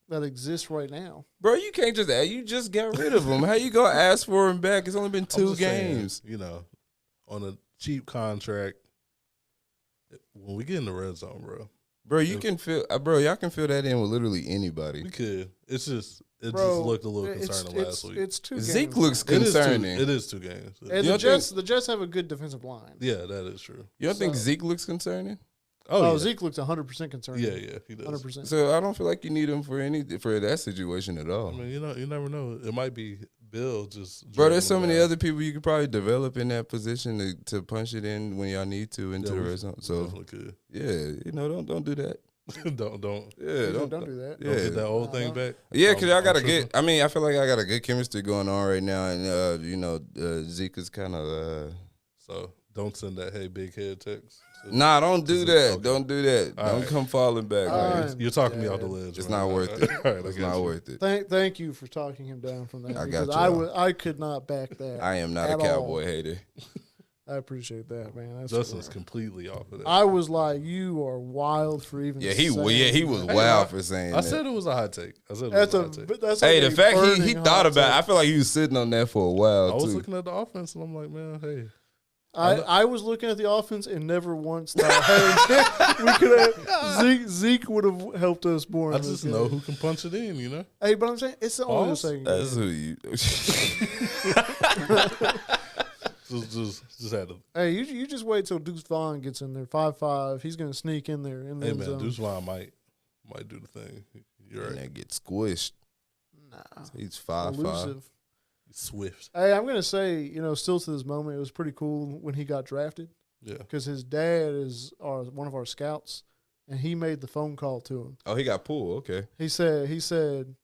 that exists right now. Bro, you can't just add. You just got rid of him. How you gonna ask for him back? It's only been 2 games. Saying, on a cheap contract, when we get in the red zone, bro, you can feel, y'all can fill that in with literally anybody. We could. It just looked a little concerning last week. It's 2 games. Zeke looks concerning. It is 2 games. And the Jets have a good defensive line. Yeah, that is true. You don't think Zeke looks concerning? Oh, yeah. Zeke looks 100% concerned. Yeah, he does. 100%. So I don't feel like you need him for that situation at all. I mean, you never know. It might be Bill just. Bro, there's so many other people you could probably develop in that position to punch it in when y'all need to into the red zone. So definitely could. Yeah, don't do that. don't. Yeah, don't do that. Don't get that old thing back. Yeah, because y'all got to get. I mean, I feel like I got a good chemistry going on right now, and Zeke is kind of. So don't send that hey big head text. Nah, don't do that. Okay. Don't do that. All don't come falling back. You're talking me off the ledge. It's man. not worth it. All right, it's not worth it. Thank you for talking him down from that. I got because you. I could not back that. I am not a Cowboy hater. I appreciate that, man. That's Justin's completely off of that. I was like, you are wild for even. He was wild for saying that. I said it was a hot take. I said it was a hot take. That's the fact he thought about it, I feel like he was sitting on that for a while, I was looking at the offense, and I'm like, man, hey. I was looking at the offense and never once thought, hey, we could have Zeke would have helped us more. I just know who can punch it in, Hey, but I'm saying it's the only second. That's who you. just had to. Hey, you just wait till Deuce Vaughn gets in there 5'5". He's gonna sneak in there. In the hey man, zone. Deuce Vaughn might do the thing. You're right. And get squished. Nah, he's 5'5". Elusive. Swift. Hey, I'm gonna say, still to this moment, it was pretty cool when he got drafted. Yeah, because his dad is one of our scouts, and he made the phone call to him. Oh, he got pulled. Okay. He said,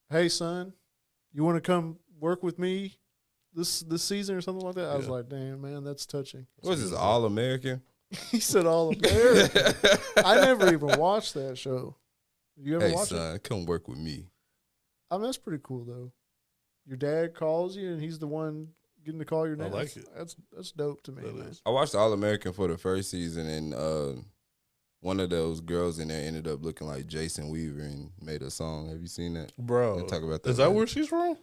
hey son, you want to come work with me this season or something like that? I was like, damn, man, that's touching. What is this, All American? He said All American. I never even watched that show. You ever watch son, come work with me. I mean, that's pretty cool though. Your dad calls you and he's the one getting to call your name. I like it. That's dope to me, man. I watched All American for the first season, and one of those girls in there ended up looking like Jason Weaver and made a song. Have you seen that? Bro, They talk about that. Is that where she's from?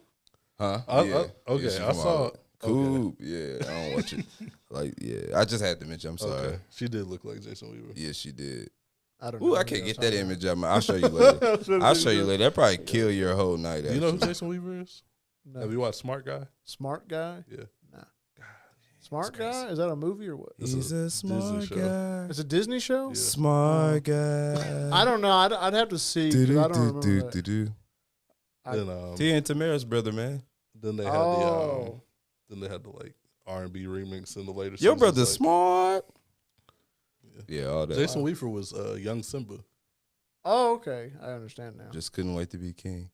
Huh? Okay, she's I from saw it. Coop. Yeah, I don't watch it. Like, yeah, I just had to mention. I'm sorry. Okay. She did look like Jason Weaver. Yeah, she did. I don't know. Ooh, I can't get that image up. I'll show you later. I'll show you later. That probably kill your whole night. Do you know who Jason Weaver is? No. Have you watched Smart Guy? Smart Guy? Yeah. Nah. Smart Guy? Is that a movie or what? He's a smart guy. It's a Disney show? Yeah. Smart guy. I don't know. I'd have to see. 'Cause I don't remember that. Then, Tia and Tamara's brother, man. then they had the like R&B remix in the later Your seasons, brother's like, smart. Yeah, all that. Jason Weaver was young Simba. Oh, okay. I understand now. Just couldn't wait to be king.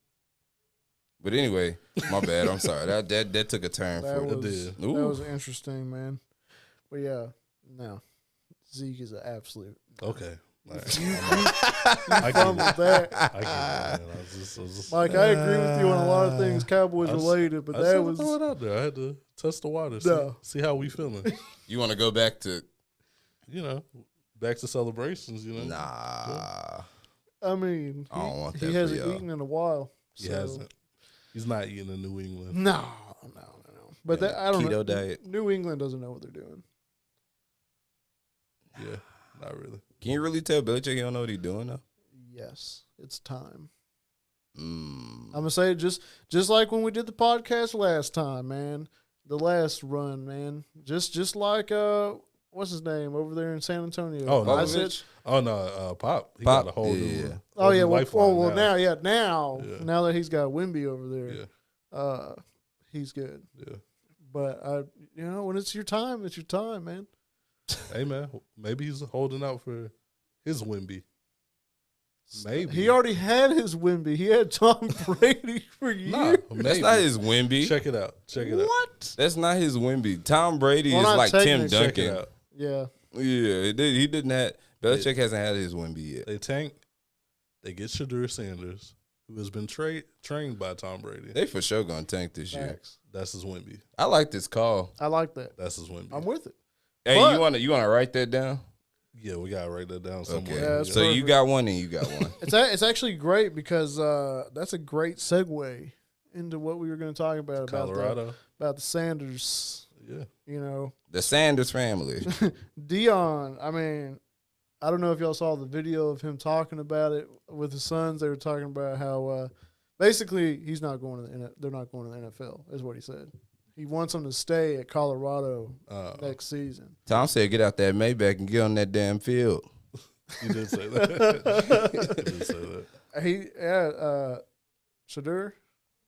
But anyway, my bad. I'm sorry. That took a turn That for was, it. that was interesting, man. But yeah, no. Zeke is an absolute. Okay. You I fumbled that. I get it, man. I was just, Mike, I agree with you on a lot of things Cowboys related, but that was. throw it out there. I had to test the water, see how we feeling. You want to go back to? Back to celebrations. Nah. I mean, I don't want that he for hasn't y'all. eaten in a while. He hasn't. He's not eating in New England. No. But I don't know. Keto diet. New England doesn't know what they're doing. Yeah, not really. Can you really tell Belichick he don't know what he's doing though? Yes, it's time. Mm. I'm gonna say just like when we did the podcast last time, man. The last run, man. Just like what's his name over there in San Antonio? Oh, no. I said, Pop. He Pop, got a whole yeah. new. oh yeah, lifeline now Yeah. now that he's got Wimby over there, he's good. Yeah. But when it's your time, man. Hey man, maybe he's holding out for his Wimby. Maybe He already had his Wimby. He had Tom Brady for years. Nah, That's not his Wimby. Check it out. What? That's not his Wimby. Tom Brady Well, is not like Tim technically. Check it Duncan. out. Yeah. Yeah, he didn't have. Belichick hasn't had his Wimby yet. They tank. They get Shadur Sanders, who has been trained by Tom Brady. They for sure gonna tank this year. Facts. That's his Wimby. I like this call. I like that. That's his Wimby. I'm with it. Hey, But- you wanna write that down? Yeah, we gotta write that down Okay. somewhere. Yeah, that's So you perfect. got one and you got one. It's actually great because that's a great segue into what we were going to talk about Colorado. about the Sanders. Yeah. The Sanders family. Dion. I mean, I don't know if y'all saw the video of him talking about it with his sons. They were talking about how basically he's not going to they're not going to the NFL is what he said. He wants them to stay at Colorado next season. Tom said, "Get out that Maybach and get on that damn field." He did say that. He did say that. Shadur.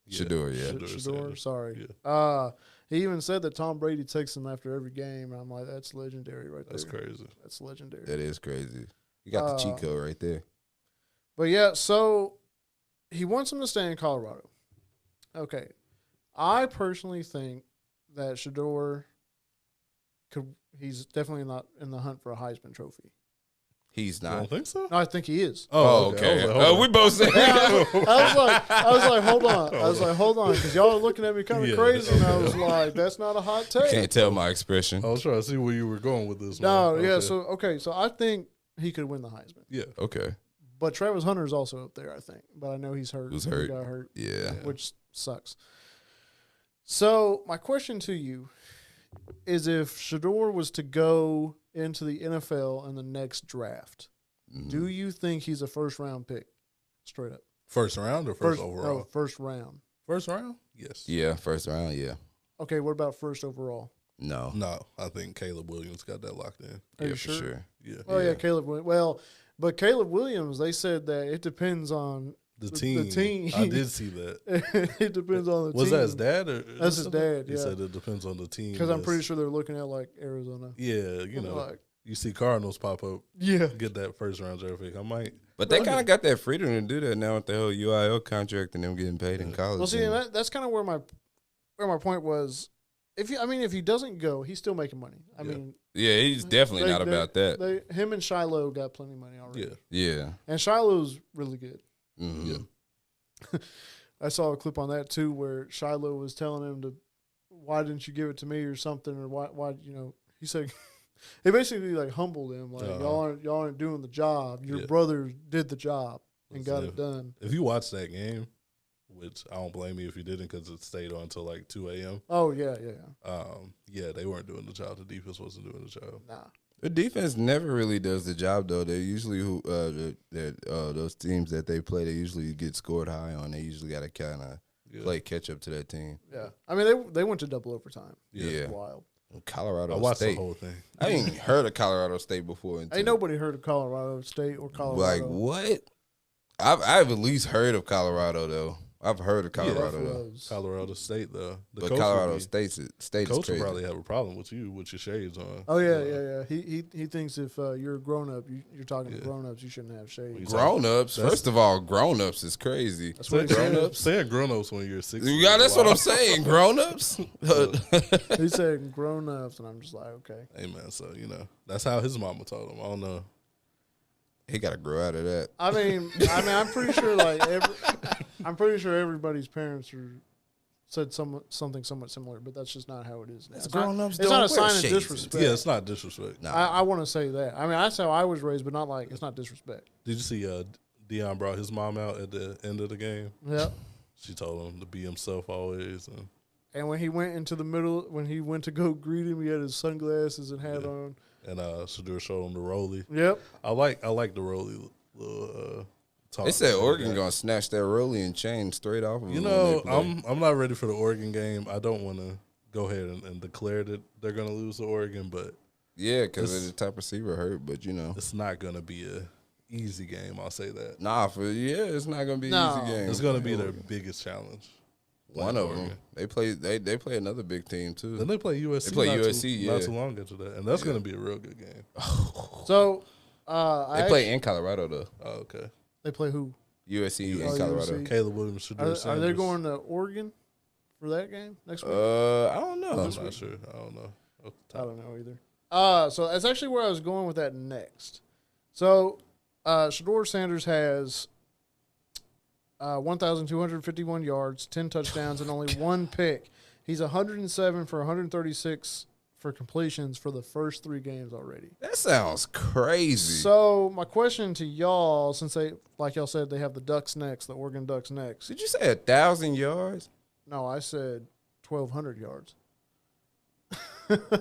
Shador, yeah. Shadur Shador, Sanders. sorry. Yeah. He even said that Tom Brady texts him after every game, and I'm like, that's legendary right That's there. crazy. That's legendary. That is crazy. You got the cheat code right there. But yeah, so he wants him to stay in Colorado. Okay. I personally think that Shador he's definitely not in the hunt for a Heisman Trophy. He's You not. don't think so? No, I think he is. Oh, okay. I was like, hold on. We both said I was like, hold on, because y'all are looking at me kind of Yeah, crazy, and I okay. was like, that's not a hot take. Can't tell my expression. I was trying to see where you were going with this. No, man. yeah, so I think he could win the Heisman. Yeah. Okay. But Travis Hunter is also up there, I think. But I know he's hurt. Who's He hurt? got hurt, Yeah. which sucks. So my question to you is, if Shador was to go into the NFL in the next draft, do you think he's a first-round pick? Straight up. First round or first overall? No, first round. First round? Yes. Yeah, first round, yeah. Okay, what about first overall? No. No, I think Caleb Williams got that locked in. Are you for sure? sure. Yeah. Oh, yeah, Caleb. Well, but Caleb Williams, they said that it depends on The team. The team. I did see that. it depends on the team. Was that his dad? Or That's his dad, He yeah. said it depends on the team. Because I'm pretty sure they're looking at, like, Arizona. Yeah, you know. Like, you see Cardinals pop up, get that first round draft pick. I might. But they kind of got that freedom to do that now with the whole UIL contract and them getting paid in college. Well, see, that's kind of where my point was. If he doesn't go, he's still making money. I mean, yeah, he's definitely not about that. Him and Shiloh got plenty of money already. Yeah. And Shiloh's really good. Mm-hmm. Yeah. I saw a clip on that too, where Shiloh was telling him why didn't you give it to me or something, or why he said. He basically like humbled him, like y'all aren't doing the job. Your brother did the job and got it done. If you watch that game, which I don't blame you if you didn't, because it stayed on until like 2 a.m. Oh yeah. They weren't doing the job. The defense wasn't doing the job. Nah, the defense never really does the job though. They usually those teams that they play, they usually get scored high on. They usually got to kind of play catch up to that team. Yeah, I mean they went to double overtime. Yeah, it's wild. Colorado I watched State. the whole thing. I ain't heard of Colorado State before. Ain't nobody heard of Colorado State or Colorado. Like what? I've at least heard of Colorado though. I've heard of Colorado though. Colorado State though. But Colorado State is coach crazy. will probably have a problem with you with your shades on. Oh yeah. He thinks if you're a grown up, you're talking to grown ups, you shouldn't have shades. Grown ups. First of all, grown ups is crazy. That's what grown ups. Say grown ups when you're 16. Yeah, that's what I'm saying. Grown ups. He said grown ups, and I'm just like, okay. Hey man, so that's how his mama told him. I don't know. He got to grow out of that. I mean, I'm pretty sure I'm pretty sure everybody's parents said something somewhat similar, but that's just not how it is now. It's not a sign of disrespect. Yeah, it's not disrespect. Nah. I want to say that. I mean, that's how I was raised, but not like it's not disrespect. Did you see Deion brought his mom out at the end of the game? Yeah. She told him to be himself always. And when he went into the middle, when he went to go greet him, he had his sunglasses and hat on. And Shadur showed him the rollie. Yep. I like the rollie little talk. They said Oregon gonna snatch that rollie and chain straight off of him. I'm not ready for the Oregon game. I don't want to go ahead and declare that they're gonna lose to Oregon, but yeah, because of the top receiver hurt. But it's not gonna be a easy game. I'll say that. It's not gonna be an easy game. It's gonna be their biggest challenge. One of them. They play another big team too. Then they play USC. They play USC, not too long after that, and that's going to be a real good game. So they play in Colorado though. Oh, okay. They play who? USC in Colorado. USC. Caleb Williams. Are they going to Oregon for that game next week? I don't know. I'm not sure. I don't know. I don't know either. So that's actually where I was going with that next. So Shedeur Sanders has 1,251 yards, 10 touchdowns, and only one pick. He's 107 for 136 for completions for the first 3 games already. That sounds crazy. So my question to y'all, since they, like y'all said, they have the Ducks next, the Oregon Ducks next. Did you say 1,000 yards? No, I said 1,200 yards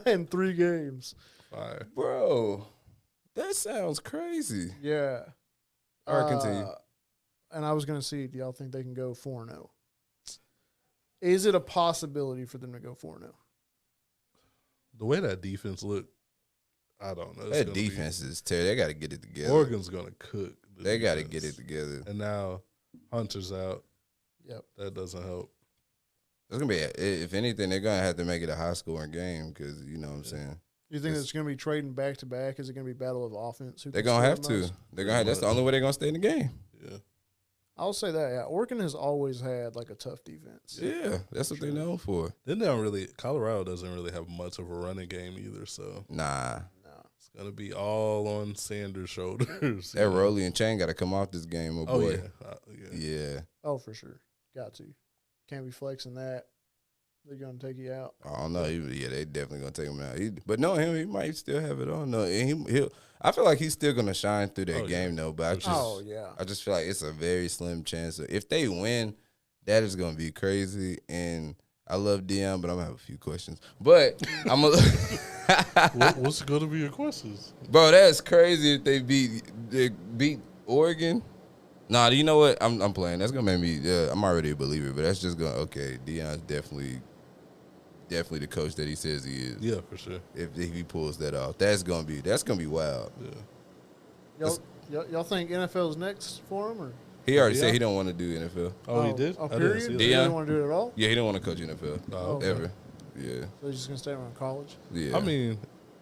in 3 games. Fire. Bro, that sounds crazy. Yeah. All right, continue. And I was going to see, do y'all think they can go 4-0? Is it a possibility for them to go 4-0? The way that defense looked, I don't know. That defense is terrible. They got to get it together. Oregon's going to cook. They got to get it together. And now Hunter's out. Yep. That doesn't help. It's going to be, if anything, they're going to have to make it a high-scoring game because, you know what I'm saying. You think it's going to be trading back-to-back? Is it going to be battle of offense? They're going to have to. That's the only way they're going to stay in the game. Yeah. I'll say that. Yeah, Oregon has always had like a tough defense. Yeah, that's what they're known for. Then they don't really. Colorado doesn't really have much of a running game either. So nah, it's gonna be all on Sanders' shoulders. That Rollie and Chain got to come off this game, boy. Yeah. Oh, for sure, got to. Can't be flexing that. They're gonna take you out. I don't know. They definitely gonna take him out. But no, he might still have it on. No, he'll. I feel like he's still gonna shine through that game though. But I just feel like it's a very slim chance. If they win, that is gonna be crazy. And I love Deion, but I'm gonna have a few questions. But I'm a. What's gonna be your questions, bro? That's crazy if they beat Oregon. Nah, you know what? I'm playing. That's gonna make me. I'm already a believer, but that's just gonna. Okay, Deion's definitely the coach that he says he is. Yeah, for sure. If he pulls that off, that's gonna be wild. Yeah. Y'all think NFL's next for him, or he already said he don't want to do NFL. Oh, he did. Oh, period. He didn't want to do it at all. Yeah, he don't want to coach NFL ever. Yeah. So he's just gonna stay around college. Yeah. I mean,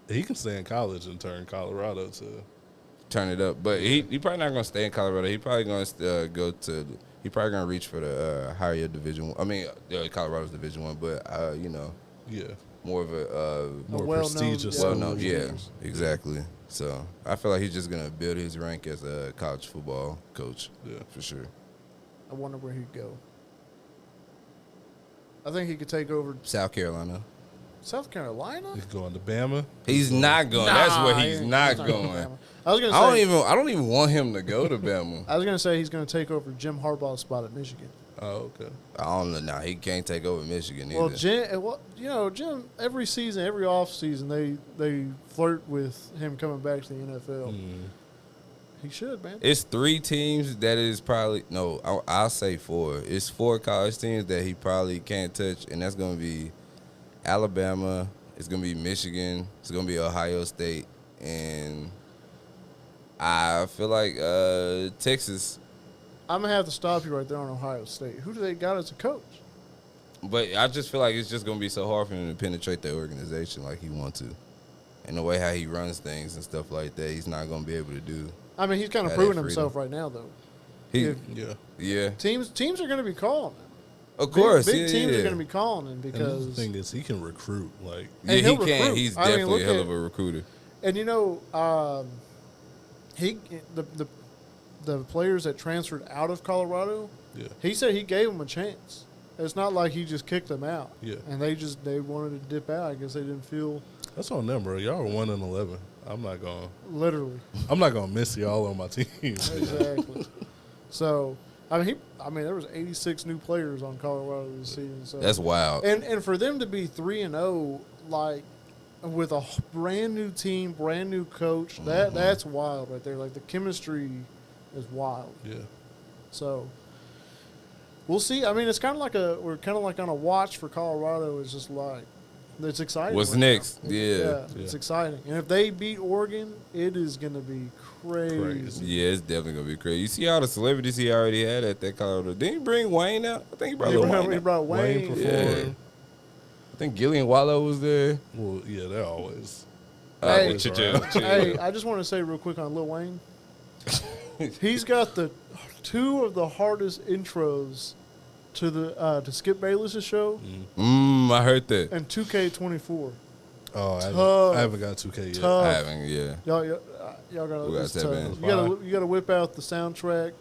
He can stay in college and turn Colorado to turn it up. But he probably not gonna stay in Colorado. He probably gonna go to. He probably gonna reach for the higher Division 1. I mean, Colorado's Division 1, but more of a more prestigious. Well-known, yeah, exactly. So I feel like he's just gonna build his rank as a college football coach. Yeah, for sure. I wonder where he'd go. I think he could take over South Carolina. South Carolina? He's going to Bama. He's not going. That's where he's not going. I was gonna say, I don't even want him to go to Bama. I was gonna say he's gonna take over Jim Harbaugh's spot at Michigan. Oh, okay. I don't know. Nah, he can't take over Michigan either. Well, Jim, every season, every off season, they flirt with him coming back to the NFL. He should, man. It's 3 teams that is probably I'll say 4. It's 4 college teams that he probably can't touch, and that's gonna be Alabama. It's gonna be Michigan. It's gonna be Ohio State, and I feel like Texas. I'm going to have to stop you right there on Ohio State. Who do they got as a coach? But I just feel like it's just going to be so hard for him to penetrate the organization like he wants to. And the way how he runs things and stuff like that, he's not going to be able to do. I mean, he's kind of proving himself right now, though. Yeah. Teams are going to be calling him. Of course. Big teams are going to be calling him because. And the thing is, he can recruit. He can. Recruit. He's definitely a hell of a recruiter. And, the players that transferred out of Colorado, he said he gave them a chance. It's not like he just kicked them out. Yeah. And they wanted to dip out. I guess they didn't feel. That's on them, bro. Y'all are 1-11. I'm not going. Literally. I'm not going to miss y'all on my team. Exactly. So, I mean, there was 86 new players on Colorado this season. So that's wild. And for them to be 3-0, like with a brand new team, brand new coach, that's wild right there. Like the chemistry is wild. Yeah. So we'll see. I mean, it's kind of like we're kind of like on a watch for Colorado. It's just like it's exciting. What's next? Yeah, it's exciting. And if they beat Oregon, it is going to be crazy. Yeah, it's definitely going to be crazy. You see all the celebrities he already had at that Colorado. Didn't he bring Wayne out? I think he brought Wayne out. He brought Wayne before. Yeah. I think Gillian Wallow was there. Well, yeah, they're always. Hey, I just want to say real quick on Lil Wayne. He's got 2 of the hardest intros to Skip Bayless's show. I heard that. And 2K24. Oh, I haven't got 2K yet. I haven't, yeah. Y'all gotta you gotta whip out the soundtrack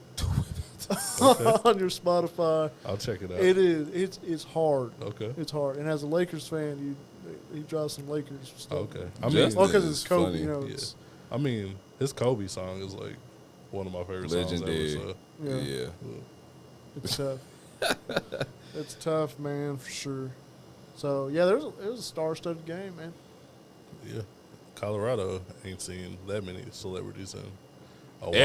on your Spotify. I'll check it out. It is. It's hard. Okay. It's hard. And as a Lakers fan, he draws some Lakers stuff. Okay. I mean, because it's Kobe. Funny. I mean, his Kobe song is like one of my favorite songs ever. So. Yeah. It's tough. It's tough, man, for sure. So yeah, it was a star-studded game, man. Yeah, Colorado ain't seen that many celebrities in a while.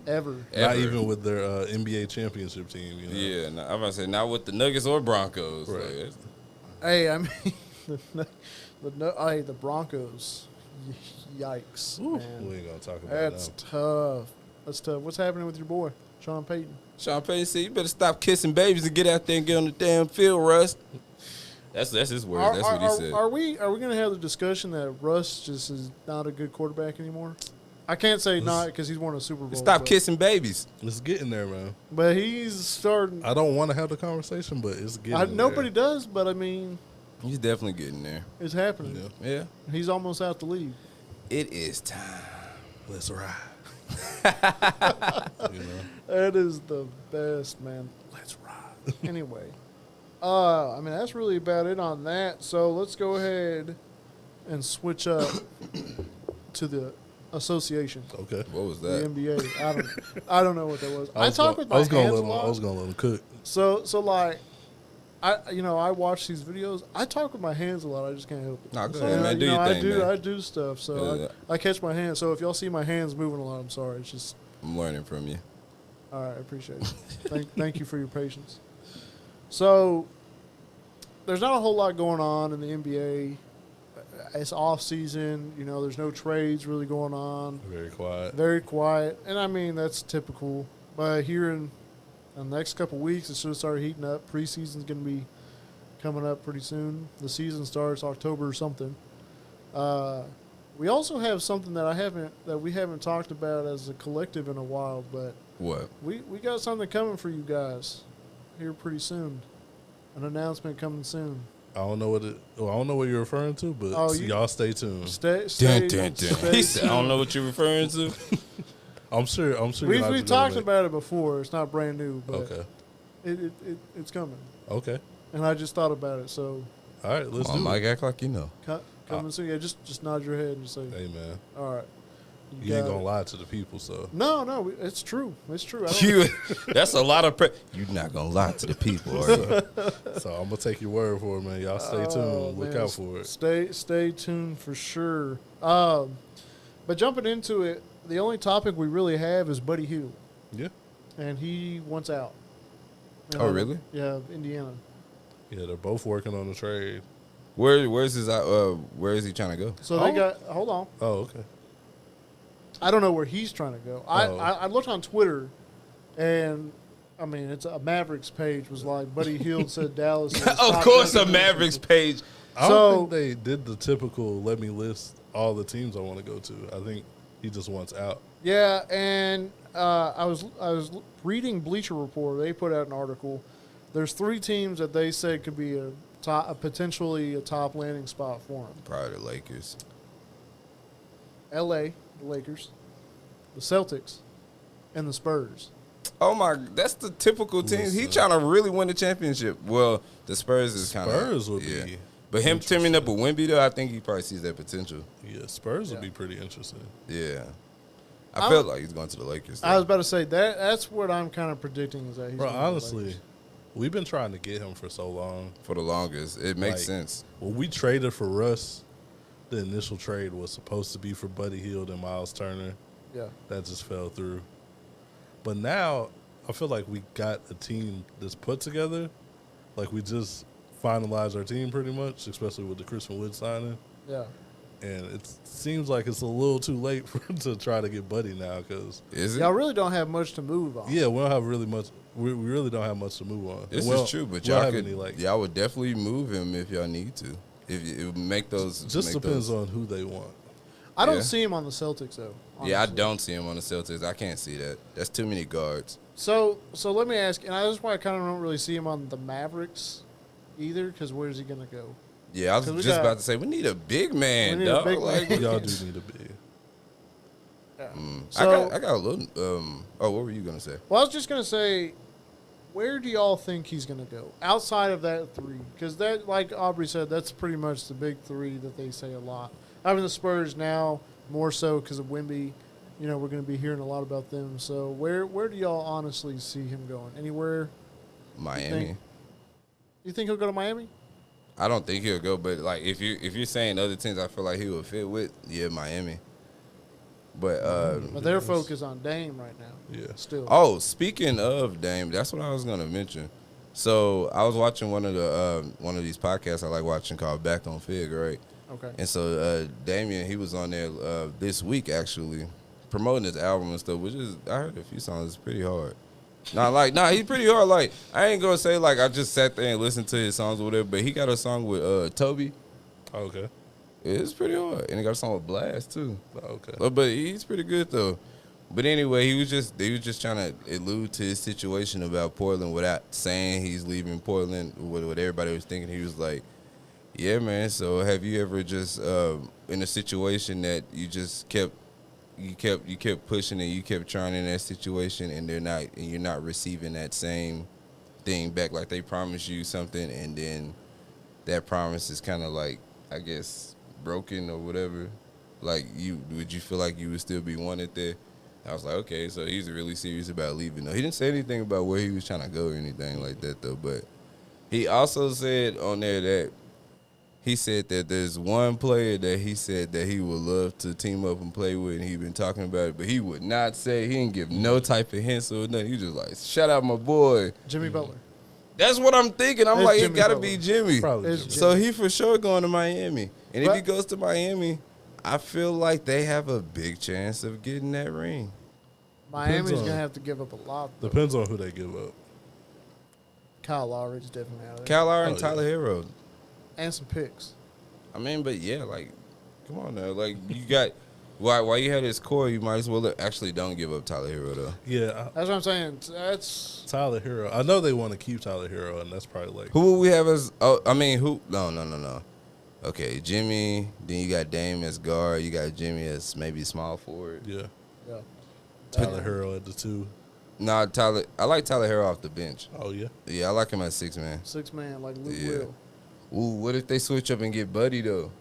Ever. Not even with their NBA championship team. Yeah, I'm about to say not with the Nuggets or Broncos. Right. Hey, I mean, the Broncos. Yikes, man. We ain't gonna talk about That's tough. That's tough. What's happening with your boy, Sean Payton? Sean Payton said, "You better stop kissing babies and get out there and get on the damn field, Russ." That's his words. That's what he said. Are we gonna have the discussion that Russ just is not a good quarterback anymore? I can't say not because he's won a Super Bowl. Stop kissing babies. It's getting there, man. But he's starting. I don't want to have the conversation, but it's getting there. Nobody does, but I mean, he's definitely getting there. It's happening. Yeah. He's almost out the league. It is time. Let's ride. That is the best, man. Let's ride. Anyway, I mean that's really about it on that. So let's go ahead and switch up to the association. Okay. What was that? The NBA. I don't know what that was. I talk with my hands a lot. I was gonna let him cook. So like, I watch these videos. I talk with my hands a lot. I just can't help it. No, go ahead, man. Do your thing, man. I do stuff. So I catch my hands. So if y'all see my hands moving a lot, I'm sorry. It's just I'm learning from you. All right, I appreciate it. Thank you for your patience. So there's not a whole lot going on in the NBA. It's off season. There's no trades really going on. Very quiet. Very quiet. And I mean, that's typical. But here in the next couple weeks, it should start heating up. Preseason's going to be coming up pretty soon. The season starts October or something. We also have something that we haven't talked about as a collective in a while, but What? we got something coming for you guys here pretty soon. An announcement coming soon. I don't know what you're referring to, but y'all stay tuned. Stay He said, tuned. I don't know what you're referring to. I'm sure. We've talked about it before. It's not brand new, but okay. It's coming. Okay. And I just thought about it, so. All right, let's do Mike, it. act like you know. Coming soon. Yeah, just nod your head and say, Hey, man. all right. You ain't going to lie to the people, so. No, it's true. It's true. That's a lot of You're not going to lie to the people, are you? So I'm going to take your word for it, man. Y'all stay tuned. Look out for it. Stay tuned for sure. But jumping into it, the only topic we really have is Buddy Hield. Yeah. And he wants out. Oh, really? Yeah, Indiana. Yeah, they're both working on the trade. Where is he trying to go? So they got, hold on. Oh, okay. I don't know where he's trying to go. I looked on Twitter, and I mean, it's a Mavericks page was like, Buddy Hield said Dallas. Of course, a Mavericks page. I don't think they did the typical let me list all the teams I want to go to. I think he just wants out. Yeah, and I was reading Bleacher Report. They put out an article. There's 3 teams that they said could be potentially a top landing spot for him. Probably the Lakers. L.A., the Lakers, the Celtics, and the Spurs. Oh my! That's the typical team. He trying to really win the championship. Well, the Spurs is kind of Spurs would be. But him teaming up with Wemby, though, I think he probably sees that potential. Yeah, Spurs would be pretty interesting. Yeah, I felt like he's going to the Lakers. Though. I was about to say that's what I'm kind of predicting is that he's. Bro, going to the honestly, Lakers. we've been trying to get him for so long. For the longest, it makes sense. When we traded for Russ, the initial trade was supposed to be for Buddy Hield and Miles Turner. Yeah, that just fell through. But now I feel like we got a team that's put together. Like we just finalized our team pretty much, especially with the Christian Wood signing. Yeah. And it seems like it's a little too late to try to get Buddy now because y'all really don't have much to move on. Yeah, we don't have really much. We really don't have much to move on. This is true, but y'all would definitely move him if y'all need to. If it make those, just depends on who they want. I don't see him on the Celtics though. Honestly. Yeah, I don't see him on the Celtics. I can't see that. That's too many guards. So let me ask, and that's why I kind of don't really see him on the Mavericks either, because where's he gonna go? Yeah, I was just about to say we need a big man, dog. Y'all do need a big. Yeah. So, I got a little. What were you gonna say? Well, I was just gonna say, where do y'all think he's gonna go outside of that 3? Because that, like Aubrey said, that's pretty much the big 3 that they say a lot. Having the Spurs now more so because of Wemby, we're going to be hearing a lot about them. So where do y'all honestly see him going? Anywhere? Miami. You think he'll go to Miami? I don't think he'll go, but like if you're saying other teams, I feel like he would fit with. Yeah, Miami. But they're focused on Dame right now. Yeah. Still. Oh, speaking of Dame, that's what I was gonna mention. So I was watching one of these podcasts I like watching called Back on Fig, right? Okay. And so Damian, he was on there this week actually promoting his album and stuff, which is I heard a few songs. It's pretty hard. He's pretty hard. Like I ain't gonna say like I just sat there and listened to his songs or whatever, but he got a song with Toby. Oh, okay. It's pretty hard, and he got a song with Blast too. Oh, okay. But he's pretty good though. But anyway, they was just trying to allude to his situation about Portland without saying he's leaving Portland. What everybody was thinking, he was like, "Yeah, man. So have you ever just in a situation that you just kept pushing and you kept trying in that situation, and you're not receiving that same thing back, like they promised you something, and then that promise is kind of like, I guess, broken or whatever. Like would you feel like you would still be wanted there?" I was like, okay, so he's really serious about leaving. Though he didn't say anything about where he was trying to go or anything like that, though. But he also said on there that he said that there's one player that he said that he would love to team up and play with, and he'd been talking about it, but he would not say. He didn't give no type of hints or nothing. He just like, shout out my boy. Jimmy Butler. That's what I'm thinking. I'm like, it got to be Jimmy. Probably Jimmy. So he for sure going to Miami. And if he goes to Miami, I feel like they have a big chance of getting that ring. Miami's going to have to give up a lot, though. Depends on who they give up. Kyle Lowry's definitely out of there. Kyle Lowry and Tyler Hero. And some picks. I mean, but yeah, like, Come on now, like you got. Why you had his core? You might as well actually don't give up Tyler Hero though. Yeah, That's what I'm saying. That's Tyler Hero. I know they want to keep Tyler Hero, and that's probably like Who will we have as? Oh, I mean, who? No. Okay, Jimmy. Then you got Dame as guard. You got Jimmy as maybe small forward. yeah. yeah. Tyler Hero at the 2. Nah, Tyler. I like Tyler Hero off the bench. Oh yeah. Yeah, I like him at 6 man. 6-man like Luke Yeah. Will. Ooh, what if they switch up and get Buddy though?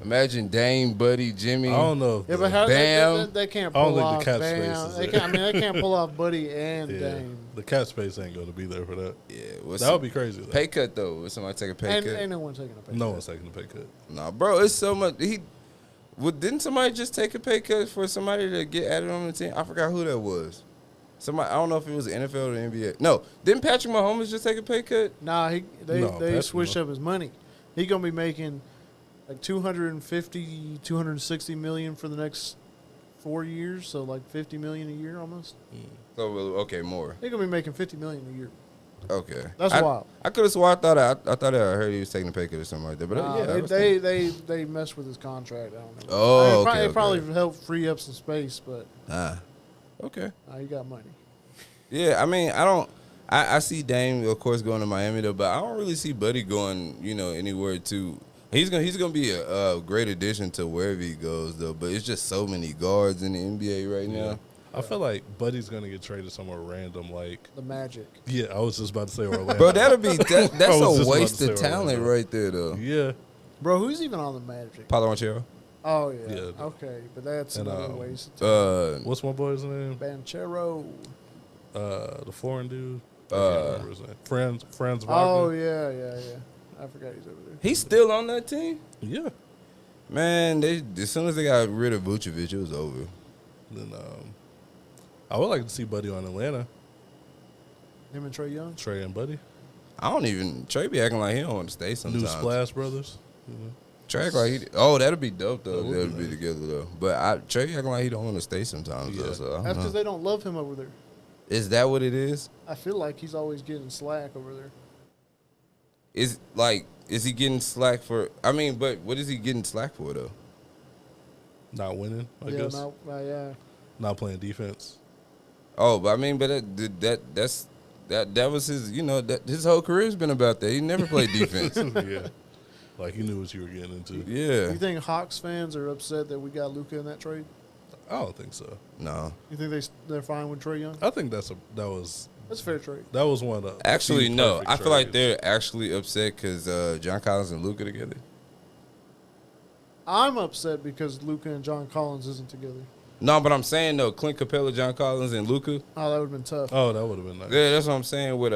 Imagine Dame, Buddy, Jimmy. I don't know. Yeah, but how Bam. they can't I don't pull think the off cap Bam. space is They there. can't, they can't pull off Buddy and Yeah, Dame. the cap space ain't going to be there for that. Yeah, what's That would be crazy. Though. pay cut though? Would somebody take a pay And cut? ain't no one taking a pay No cut. one's taking a pay cut. Nah, bro, it's so much. Didn't somebody just take a pay cut for somebody to get added on the team? I forgot who that was. Somebody, I don't know if it was the NFL or the NBA. No, didn't Patrick Mahomes just take a pay cut? Nah, they Patrick switched Mahomes. up his money. He gonna be making like 250, 260 million for the next 4 years, so like 50 million a year almost. So okay, more. They're gonna be making 50 million a year. Okay, That's I, wild. I could have swore I thought I heard he was taking a pay cut or something like that. But yeah, I was thinking- they messed with his contract. I don't know. Oh, It okay, probably okay. helped free up some space, but okay. he got money. Yeah, I mean, I see Dame, of course, going to Miami though, but I don't really see Buddy going, anywhere too. He's gonna be a great addition to wherever he goes though. But it's just so many guards in the NBA right Yeah. now. I feel like Buddy's going to get traded somewhere random. Like, The Magic. yeah, I was just about to say Orlando. Bro, that's I was a just about waste to of say talent Orlando. right there though. Yeah. Bro, who's even on the Magic? Paulo Banchero. Oh, yeah. Yeah. Okay, but that's And, another waste of time. What's my boy's name? Banchero. The foreign dude. I Uh, can't remember his name. Franz Wagner. Oh, yeah. I forgot he's over there. He's still on that team. Yeah. Man, as soon as they got rid of Vucevic, it was over. Then I would like to see Buddy on Atlanta. Him and Trey Young? Trey and Buddy. Trey be acting like he don't want to stay sometimes. New Splash Brothers. Trey act like that'd be dope though. That would They'll be be nice. together though. But Trey acting like he don't want to stay sometimes though. Yeah. So I don't That's know. because they don't love him over there. Is that what it is? I feel like he's always getting slack over there. Is he getting slack for? I mean, but what is he getting slack for though? Not winning, I yeah, guess. no, yeah. Not playing defense. Oh, but I mean, but that was his. His whole career's been about that. He never played defense. Yeah. Like he knew what you were getting into. Yeah. You think Hawks fans are upset that we got Luka in that trade? I don't think so. No. You think they're fine with Trey Young? I think that was That's a fair trade. one of the Actually, the no. perfect I feel like trades. they're actually upset because John Collins and Luka together. I'm upset because Luka and John Collins isn't together. No, but I'm saying though, Clint Capella, John Collins, and Luka. Oh, that would have been tough. Oh, that would have been nice. Yeah, that's what I'm saying with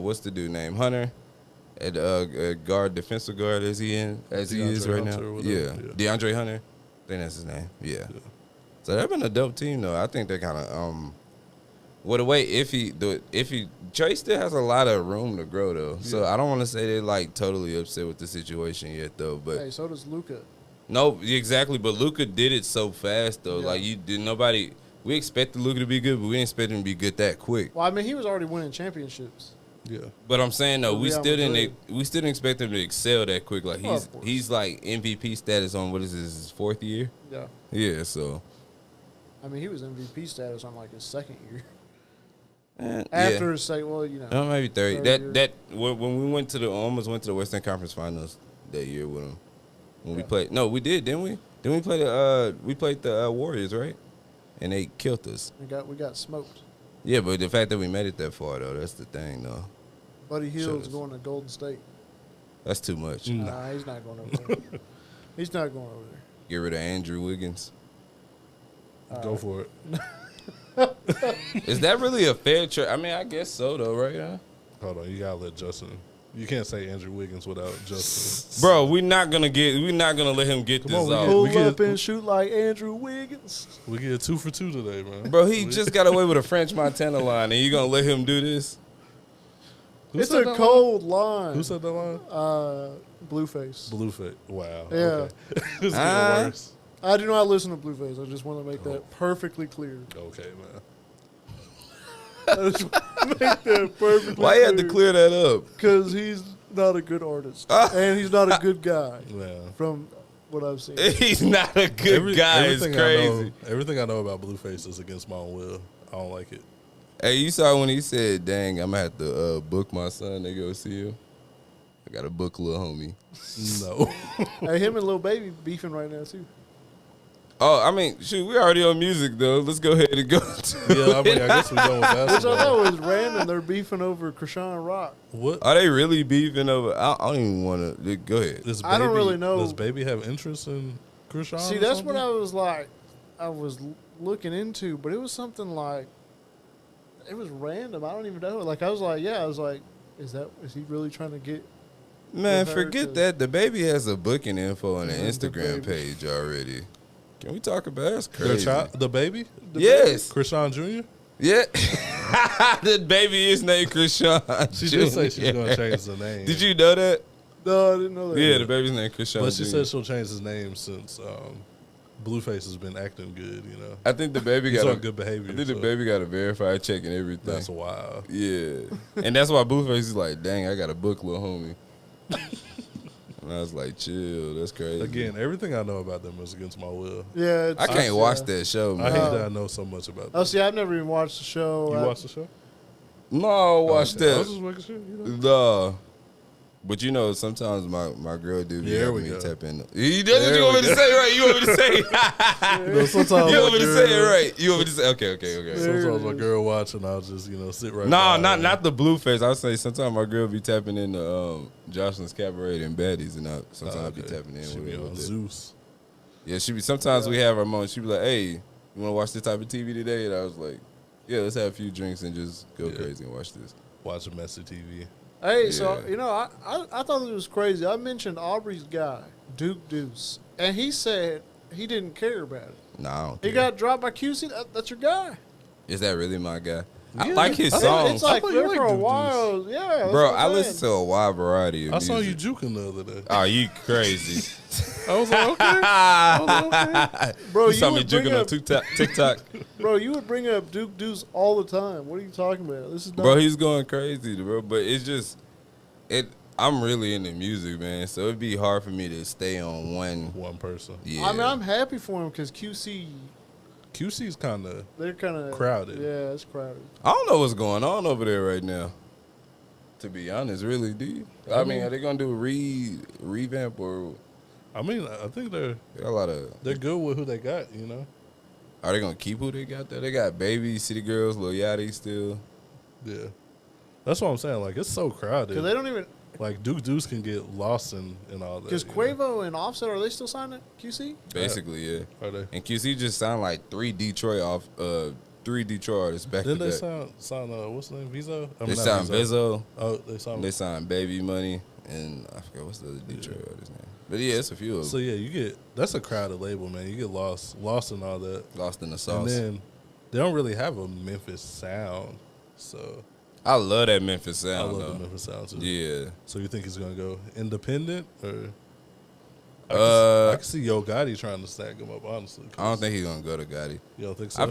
what's the dude name? Hunter at guard, defensive guard as he is DeAndre right Hunter now. or Yeah. whatever, DeAndre Hunter. I think that's his name. Yeah. So that'd been a dope team though. I think they kind of well the way if he Trey still has a lot of room to grow though. So Yeah. I don't want to say they're like totally upset with the situation yet though. But Hey, so does Luka. no, exactly. But Luka did it so fast though. Yeah. Like you did nobody. We expected Luka to be good, but we didn't expect him to be good that quick. Well, I mean, he was already winning championships. Yeah. But I'm saying though, we Real still Madrid. didn't expect him to excel that quick. Like Well, of course. he's like MVP status on what is his 4th year? Yeah. Yeah. So I mean, he was MVP status on like his second year. yeah. After his second, well, you know. Maybe 30. Third That when we almost went to the Western Conference Finals that year with him. When we Yeah. played, no, we did, didn't we? Didn't we play we played the Warriors, right? And they killed us. We got smoked. Yeah, but the fact that we made it that far though, that's the thing though. Buddy Hield's us. going to Golden State. That's too much. Nah, he's not going over there. He's not going over there. Get rid of Andrew Wiggins. Go for it. Is that really a fair trade? I mean, I guess so though, right? Huh? Hold on, you gotta let Justin. You can't say Andrew Wiggins without Justin. Bro, we're not gonna let him get Come this on, we off. get- Pull get- up and shoot like Andrew Wiggins. We get 2 for 2 today, man. Bro, he just got away with a French Montana line, and you gonna let him do this? Who It's said a that cold line? line. Who said that line? Blueface. Blueface. Wow. Yeah. Okay. It's getting Ah. worse. I do not listen to Blueface. I just want to make that perfectly clear. Okay, man. I just want to make that perfectly Why you had to clear that up? Because he's not a good artist. And he's not a good guy. Yeah. From what I've seen. He's not a good guy. It's crazy. Everything I know about Blueface is against my own will. I don't like it. Hey, you saw when he said, "Dang, I'm gonna have to book my son to go see you." I got to book little homie. No. Hey, him and Lil Baby beefing right now too. Oh, I mean, shoot, we already on music though. Let's go ahead and go. Yeah, I mean, I guess we're done with Which I basketball. know is random. They're beefing over Krishan Rock. What? Are they really beefing over? I don't even want to. Go ahead. I don't really know. Does Baby have interest in Krishan? See, or that's something? what I was like. I was looking into, but it was something like it was random. I don't even know. Like I was like, is he really trying to get? Man, with her forget to- that. The Baby has a booking info on the The Instagram Baby. page already. Can we talk about it? That's Their crazy. child, the baby? Yes. Krishan Jr.? Yeah. The baby is named Krishan. She did say she's going to change the name. Did you know that? No, I didn't know that. Yeah, the baby's named Krishan. But she Jr. said she'll change his name since Blueface has been acting good, I think the baby He's got on good behavior. I think the so baby got a verified check and everything. That's wild. Yeah. And that's why Blueface is like, dang, I got a book, little homie. And I was like, chill, that's crazy. Again, everything I know about them is against my will. Yeah, I can't watch that show, I man. hate that I know so much about them. Oh, see, I've never even watched the show. You watch the show? No, watch Okay. I was that. just making sure, No. But you know, sometimes my girl do be There having we me go. tap in. That's what There you want me we to go. say, right? You want me to say You know, sometimes You want me my to say it girl- right? You want me to say okay. Sometimes my girl watch and I'll just, sit right No, by her. not the Blueface. I would say sometimes my girl be tapping in the Jocelyn's Cabaret and Baddies, and sometimes I be Okay. tapping in She with be her. on with it. Zeus. Yeah, she be. Sometimes we have our moments. She be like, "Hey, you want to watch this type of TV today?" And I was like, "Yeah, let's have a few drinks and just go Yeah. crazy and watch this." Watch messy TV. Hey, so Yeah. I thought it was crazy. I mentioned Aubrey's guy, Duke Deuce, and he said he didn't care about it. Nah, I don't He care. got dropped by QC. That's your guy. Is that really my guy? I Yeah. like his I songs, It's like thought you there liked for a Duke Deuce. while. Yeah, that's bro. what I'm I listen to saying. a wide variety of I music. saw you juking the other day. Oh, you crazy? I was like, okay. I was like, okay. Bro, you you saw me would bring juking on up- TikTok. Bro, you would bring up Duke Deuce all the time. What are you talking about? This is not. Bro, he's going crazy, bro. But it's just I'm really into music, man. So it'd be hard for me to stay on one. One person. Yeah, I mean, I'm happy for him because QC, QC's kind of they're kind of Crowded. Yeah, it's crowded. I don't know what's going on over there right now. To be honest, really, do you? I mean, are they gonna do a revamp or I mean, I think they're a lot of? good with who they got, Are they gonna keep who they got there? They got Baby, City Girls, Lil Yachty still. Yeah. That's what I'm saying. Like, it's so crowded. Because they don't even. Like, Duke Deuce can get lost in all that. Because Quavo and Offset, are they still signed at QC? Basically, yeah. Are they? And QC just sound like three Detroit artists back Didn't to they back. sign what's the name? Vizzo? I They mean, not signed Bizzo. Oh, they signed. They signed Baby Money, and I forgot what's the other Detroit artist name. But yeah, it's a few of So, them. yeah, that's a crowded label, man. You get lost in all that. Lost in the And sauce. then they don't really have a Memphis sound. So, I love that Memphis I sound, love though. the Memphis sound, too. Yeah. So, you think he's going to go independent? Or I can see Yo Gotti trying to stack him up, honestly. I don't think he's gonna go to Gotti. You don't think so?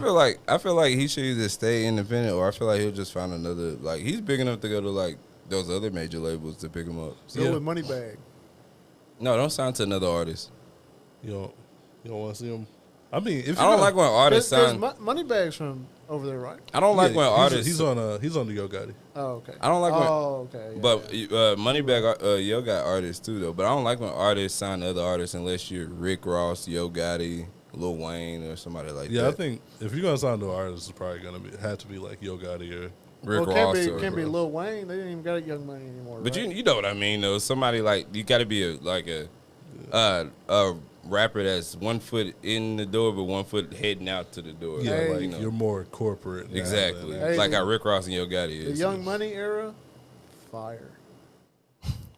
I feel like he should either stay independent or I feel like he'll just find another. Like he's big enough to go to like those other major labels to pick him up. Go Yeah. with Moneybag. No, don't sign to another artist. You don't want to see him? I mean, if I don't like when artists sign. Moneybag's from over there, right? I don't like when artists. He's on the Yo Gotti. Oh, okay. I don't like when. Oh, okay. Yeah, But yeah. Moneybag, Yo got artists too though. But I don't like when artists sign to other artists unless you're Rick Ross, Yo Gotti, Lil Wayne, or somebody like Yeah, that. I think if you're gonna sign to an artist, it's probably gonna have to be like Yo Gotti or. Rick well, Ross. can't be or, Lil Wayne. They didn't even got Young Money anymore. But right? you know what I mean though. Somebody like you got to be a rapper that's 1 foot in the door but 1 foot heading out to the door. Yeah, Hey. like you know. you're more corporate. now Exactly. than- Hey, like how Rick Ross and Yo Gotti the is. Young Money era, fire.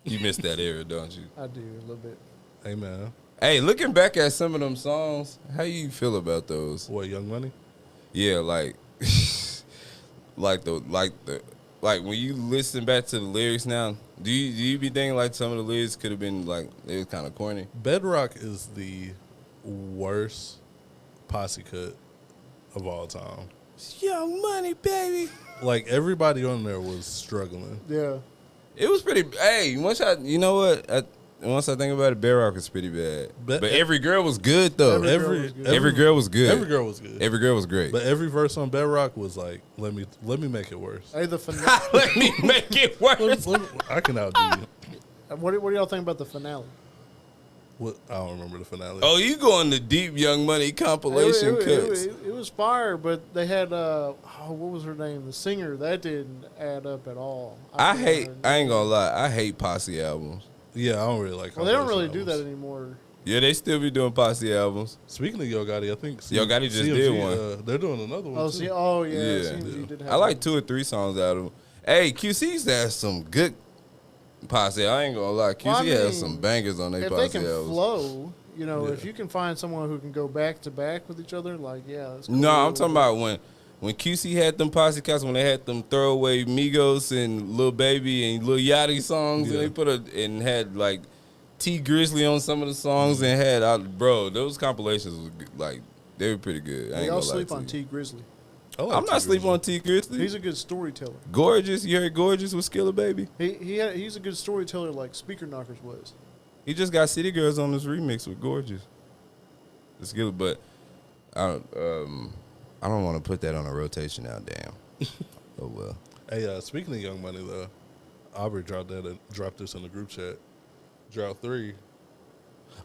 You missed that era, don't you? I do a little bit. Hey man, Hey, looking back at some of them songs, how you feel about those? what Young Money? Yeah, like like when you listen back to the lyrics now, do you be thinking like some of the lyrics could have been like they was kind of corny? Bedrock is the worst posse cut of all time. Young Money, baby. Like everybody on there was struggling. Yeah. It was pretty. Hey, you know what? once I think about it, Bedrock is pretty bad. But every girl was good though. Every girl was good. Every girl was good. Every girl was good. Every girl was great. But every verse on Bedrock was like, let me make it worse. Hey, the finale. Let me make it worse. I can outdo you. What do y'all think about the finale? What? I don't remember the finale. Oh, you going to deep Young Money compilation cuts? It was fire, but they had what was her name? The singer that didn't add up at all. I ain't gonna lie. I hate posse albums. Yeah, I don't really like. Well, they don't really do that anymore. Yeah, they still be doing posse albums. Speaking of Yo Gotti, I think Yo Gotti just did one. They're doing another one. Too. CMG did have I like one. 2 or 3 songs out of them. Hey, QC used to have some good posse. I ain't gonna lie. QC has some bangers on their if posse they can albums. flow, if you can find someone who can go back to back with each other, like that's cool. No, I'm talking about when QC had them posse cats, when they had them throwaway Migos and Lil Baby and Lil Yachty songs, and they had like T Grizzly on some of the songs, and had those compilations was like they were pretty good. I ain't Y'all gonna lie sleep to on you. T Grizzly. I'm not sleeping on T Grizzly. He's a good storyteller. Gorgeous, you heard Gorgeous with Skilla Baby. He's a good storyteller, like Speaker Knockers was. He just got City Girls on this remix with Gorgeous. It's good, but I don't want to put that on a rotation now. Damn. Oh well. Hey, speaking of Young Money though, Aubrey dropped this in the group chat. Drought 3.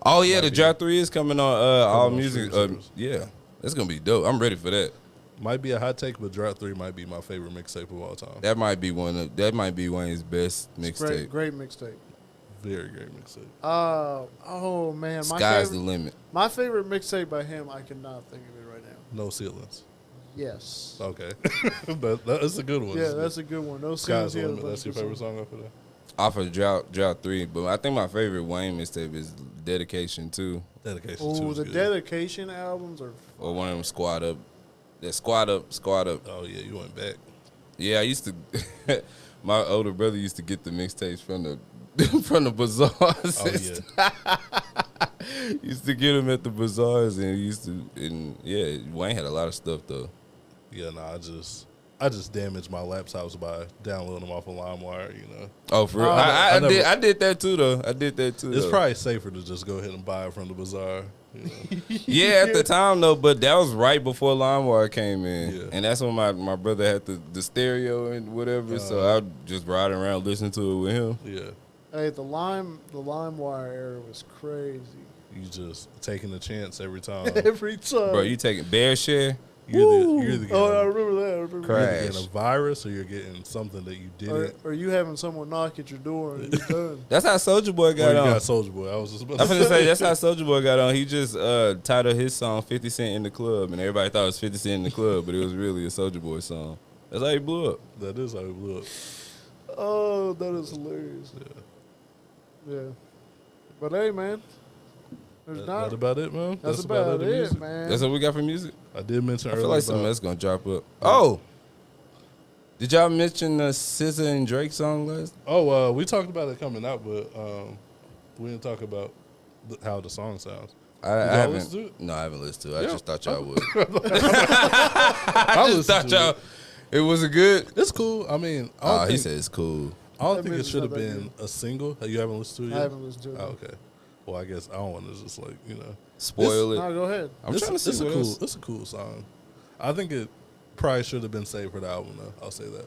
Oh yeah, the Drop 3 is coming on all on music. streaming service. Yeah, that's gonna be dope. I'm ready for that. Might be a hot take, but Drought 3 might be my favorite mixtape of all time. That might be Wayne's best mixtape. Great mixtape. Very great mixtape. Oh man, Sky's the limit. My favorite mixtape by him, I cannot think of it right now. No Ceilings. Yes. Okay, that's a good one. Yeah, that's a good one. No Sky's Ceilings. the he had a limit. bunch That's your of favorite songs. song off of that? Off of Drought 3, but I think my favorite Wayne mixtape is Dedication 2. Dedication 2 Oh, is the good. Dedication albums are. Or one of them Squad Up. That Squad Up. Oh yeah, you went back. Yeah, I used to. My older brother used to get the mixtapes from the bazaars. Oh yeah. Used to get them at the bazaars, and Wayne had a lot of stuff though. Yeah, I just damaged my laptops by downloading them off of LimeWire. Oh, for real? I did that too though. It's probably safer to just go ahead and buy it from the bazaar. Yeah, at the time though, but that was right before LimeWire came in, Yeah. and that's when my brother had the stereo and whatever. So I'd just ride around listening to it with him. Yeah. Hey, the LimeWire era was crazy. You just taking a chance every time. Every time. Bro, you taking Bear Share? You're either Oh, I getting, remember that. you're Crash. either getting a virus or you're getting something that you didn't. Or you having someone knock at your door and you're done. That's how Soulja Boy Or got you on. got Soulja Boy. I was just about I'm to finna say that's how Soulja Boy got on. He just titled his song 50 Cent in the Club, and everybody thought it was 50 Cent in the Club, but it was really a Soulja Boy song. That's how he blew up. That is how it blew up. Oh, that is hilarious. Yeah. But hey, man. There's That about it, man. That's about in it, music. man. That's what we got for music? I did mention I earlier feel like about something else gonna drop up. Oh! Did y'all mention the SZA and Drake song last? Oh, we talked about it coming out, but we didn't talk about how the song sounds. I y'all haven't. listen to it? No, I haven't listened to it. I Yeah. just thought y'all would. I just thought y'all. It was a good. It's cool. I mean, He said it's cool. I don't That think it means should have it's not that been a single. You haven't listened to it I yet? haven't listened to it. Oh, okay. Well, I guess I don't want to just Spoil it. No, go ahead. I'm trying to see it's what a cool. else. It's a cool song. I think it probably should have been saved for the album. Though I'll say that.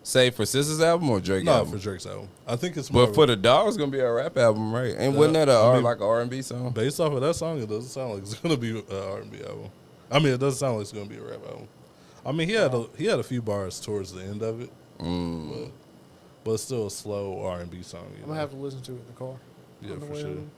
Say for SZA's album or Drake No, album? for Drake's album. I think it's more. But for the dog, it's gonna be a rap album, right? And wasn't that like an R&B song? based off of that song, it doesn't sound like it's gonna be an R&B album. I mean, it doesn't sound like it's gonna be a rap album. I mean, he had a few bars towards the end of it, but it's still a slow R&B song. I'm going to have to listen to it in the car. Yeah, on the for way sure. home.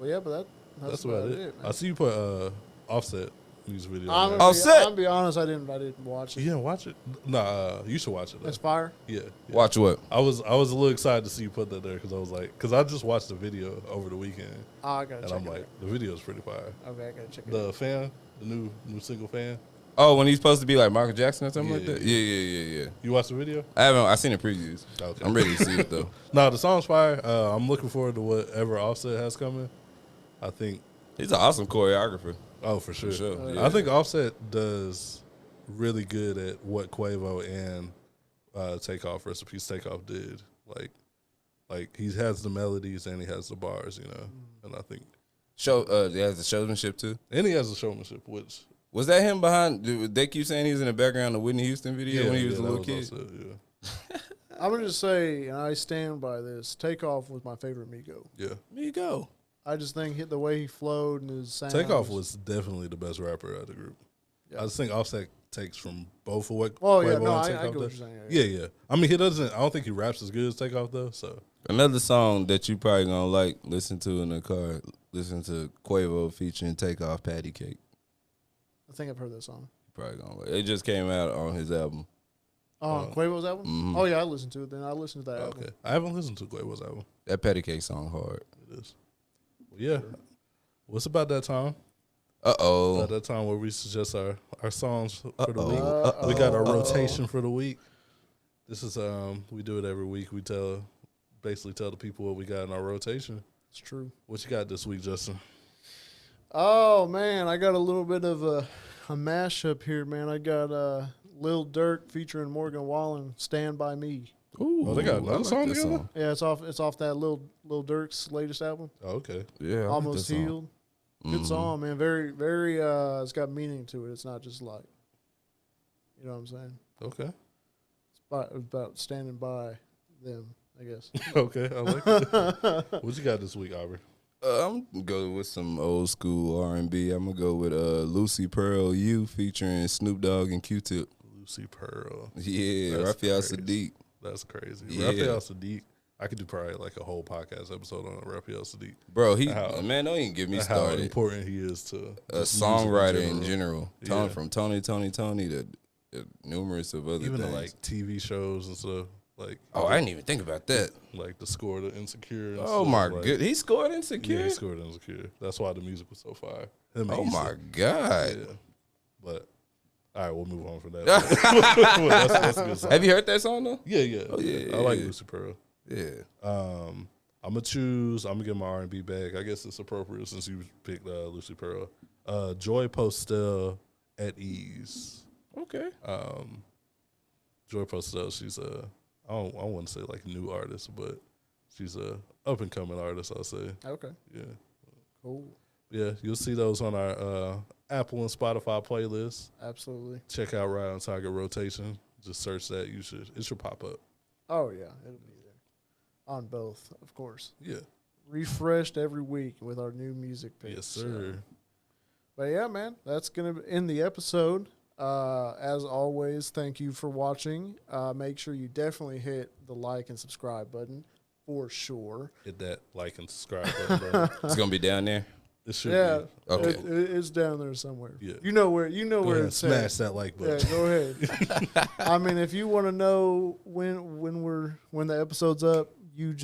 Well, yeah, but that's about it. man. I see you put Offset music video. I'm on gonna there. be, Offset? I'm gonna be honest, I didn't watch it. You didn't watch it? Nah, you should watch it. Though. That's fire. Yeah. Watch what? I was a little excited to see you put that there because I just watched the video over the weekend Oh, I gotta and check I'm it like, the video is pretty fire. out. Okay, I gotta check it The out. fan, the new single fan. Oh, when he's supposed to be like Michael Jackson or something Yeah, like that? yeah. Yeah. You watched the video? I seen the previews. Okay. I'm ready to see it though. No, the song's fire. I'm looking forward to whatever Offset has coming. I think. He's an awesome choreographer. Oh, for sure. yeah. I think Offset does really good at what Quavo and Takeoff, Rest in Peace Takeoff did. Like, Like he has the melodies and he has the bars, and I think He has the showmanship too. and he has the showmanship, which Was that him behind? They keep saying he was in the background of the Whitney Houston video when he was a little that kid. also, yeah. I'm gonna just say, and I stand by this. Takeoff was my favorite Migo. Yeah. There you go. I just think the way he flowed and his sound. Takeoff was definitely the best rapper out of the group. Yeah. I just think Offset takes from both of what Oh yeah, Quavo no, and I Takeoff get what does. you're saying. Yeah. I mean, he doesn't. I don't think he raps as good as Takeoff though. So Another song that you probably gonna like listen to in the car. Listen to Quavo featuring Takeoff, Patty Cake. I think I've heard that song. Probably gonna like. It just came out on his album. Oh, Quavo's album? Mhm. Oh yeah, I listened to it. Then I listened to that album. okay, I haven't listened to Quavo's album. That Patty Cake song hard. It is. Well, yeah. What's about that time? Uh-oh. About that time where we suggest our songs for the week. Uh-oh. We got our rotation for the week. This is we do it every week. We basically tell the people what we got in our rotation. It's true. What you got this week, Justin? Oh man, I got a little bit of a mashup here, man. I got Lil Durk featuring Morgan Wallen, "Stand by Me." Ooh, Oh, they got another I like song this together? Yeah, it's off that Lil Durk's latest album, Oh, okay. Yeah, I like Almost this song. Healed. Good Mhm. song, man. Very, very. It's got meaning to it. It's not just like, you know what I'm saying. Okay. It's about standing by them, I guess. Okay. I like it. What you got this week, Aubrey? I'm gonna go with some old school R&B. I'm gonna go with Lucy Pearl "You" featuring Snoop Dogg and Q-Tip. Lucy Pearl. Yeah, That's Raphael crazy. Sadiq. That's crazy. Yeah. Raphael Sadiq. I could do probably like a whole podcast episode on Raphael Sadiq. Bro, How- don't even get me How started. important he is to A just music songwriter in general. Yeah. From Tony to numerous of other Even things. to like TV shows and stuff. Like I didn't even think about that. like the score to Insecure. And Oh stuff. my like, good, he scored Yeah, Insecure. he scored Insecure. That's why the music was so fire. Him and Oh Issa. my god. Yeah. But all right, we'll move on from that. that's a good song. Have you heard that song though? Yeah. Oh, yeah, I like yeah. Lucy Pearl. Yeah. I'm gonna get my R&B bag. I guess it's appropriate since you picked Lucy Pearl. Joy Postel, "At Ease." Okay. Joy Postel, she's I don't want to say like new artist, but she's a up and coming artist. I'll say. Okay, Yeah. cool. Yeah, you'll see those on our Apple and Spotify playlist. Absolutely. Check out Ride on Target Rotation. Just search that. It should pop up. Oh yeah, it'll be there on both, of course. Yeah. Refreshed every week with our new music page. Yes, sir. But yeah, man, that's gonna end the episode. As always, thank you for watching. Make sure you definitely hit the like and subscribe button for sure. Hit that like and subscribe button, bro. It's gonna be down there. It should Yeah, be. Okay. it's down there somewhere. Yeah. You know where Go where ahead, it's smash at. that like Yeah, button. go ahead. I mean, if you want to know when the episode's up, you'll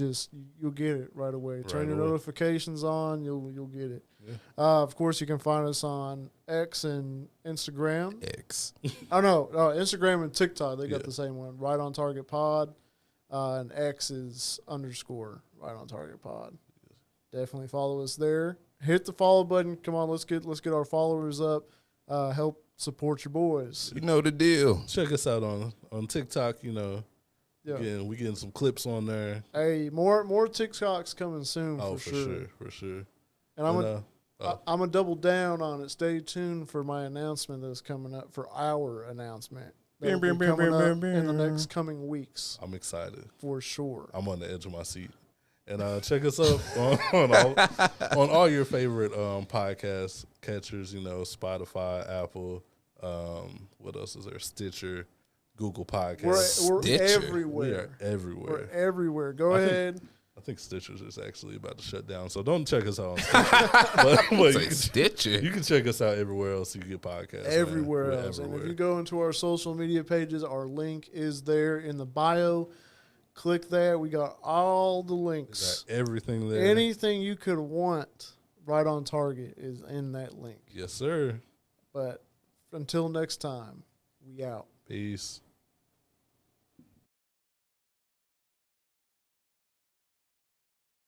get it right away. Turn your away. notifications on, you'll get it. Yeah. Of course, you can find us on X and Instagram. X. Oh no, Instagram and TikTok. They got Yeah. the same one. Right on Target Pod, and X is _ Right on Target Pod. Definitely follow us there. Hit the follow button. Come on, let's get our followers up. Help support your boys. You know the deal. Check us out on TikTok. You know, Yeah. we getting some clips on there. Hey, more TikToks coming soon Oh, for sure. for sure. And I'm gonna double down on it. Stay tuned for my announcement that's coming up for our announcement. That'll be coming up in the next coming weeks I'm excited. for sure. I'm on the edge of my seat. And check us out on all your favorite podcast catchers. You know, Spotify, Apple. What else is there? Stitcher, Google Podcasts. We're Stitcher. We everywhere. are everywhere. We're everywhere. Go ahead. I think Stitcher's is actually about to shut down, so don't check us out on Stitcher. but Say Stitcher. you can check us out everywhere else you get podcasts. man. Everywhere We're else. And if everywhere. you go into our social media pages, our link is there in the bio. Click that. We got all the links. Got everything there. Anything you could want right on target is in that link. Yes, sir. But until next time, we out. Peace.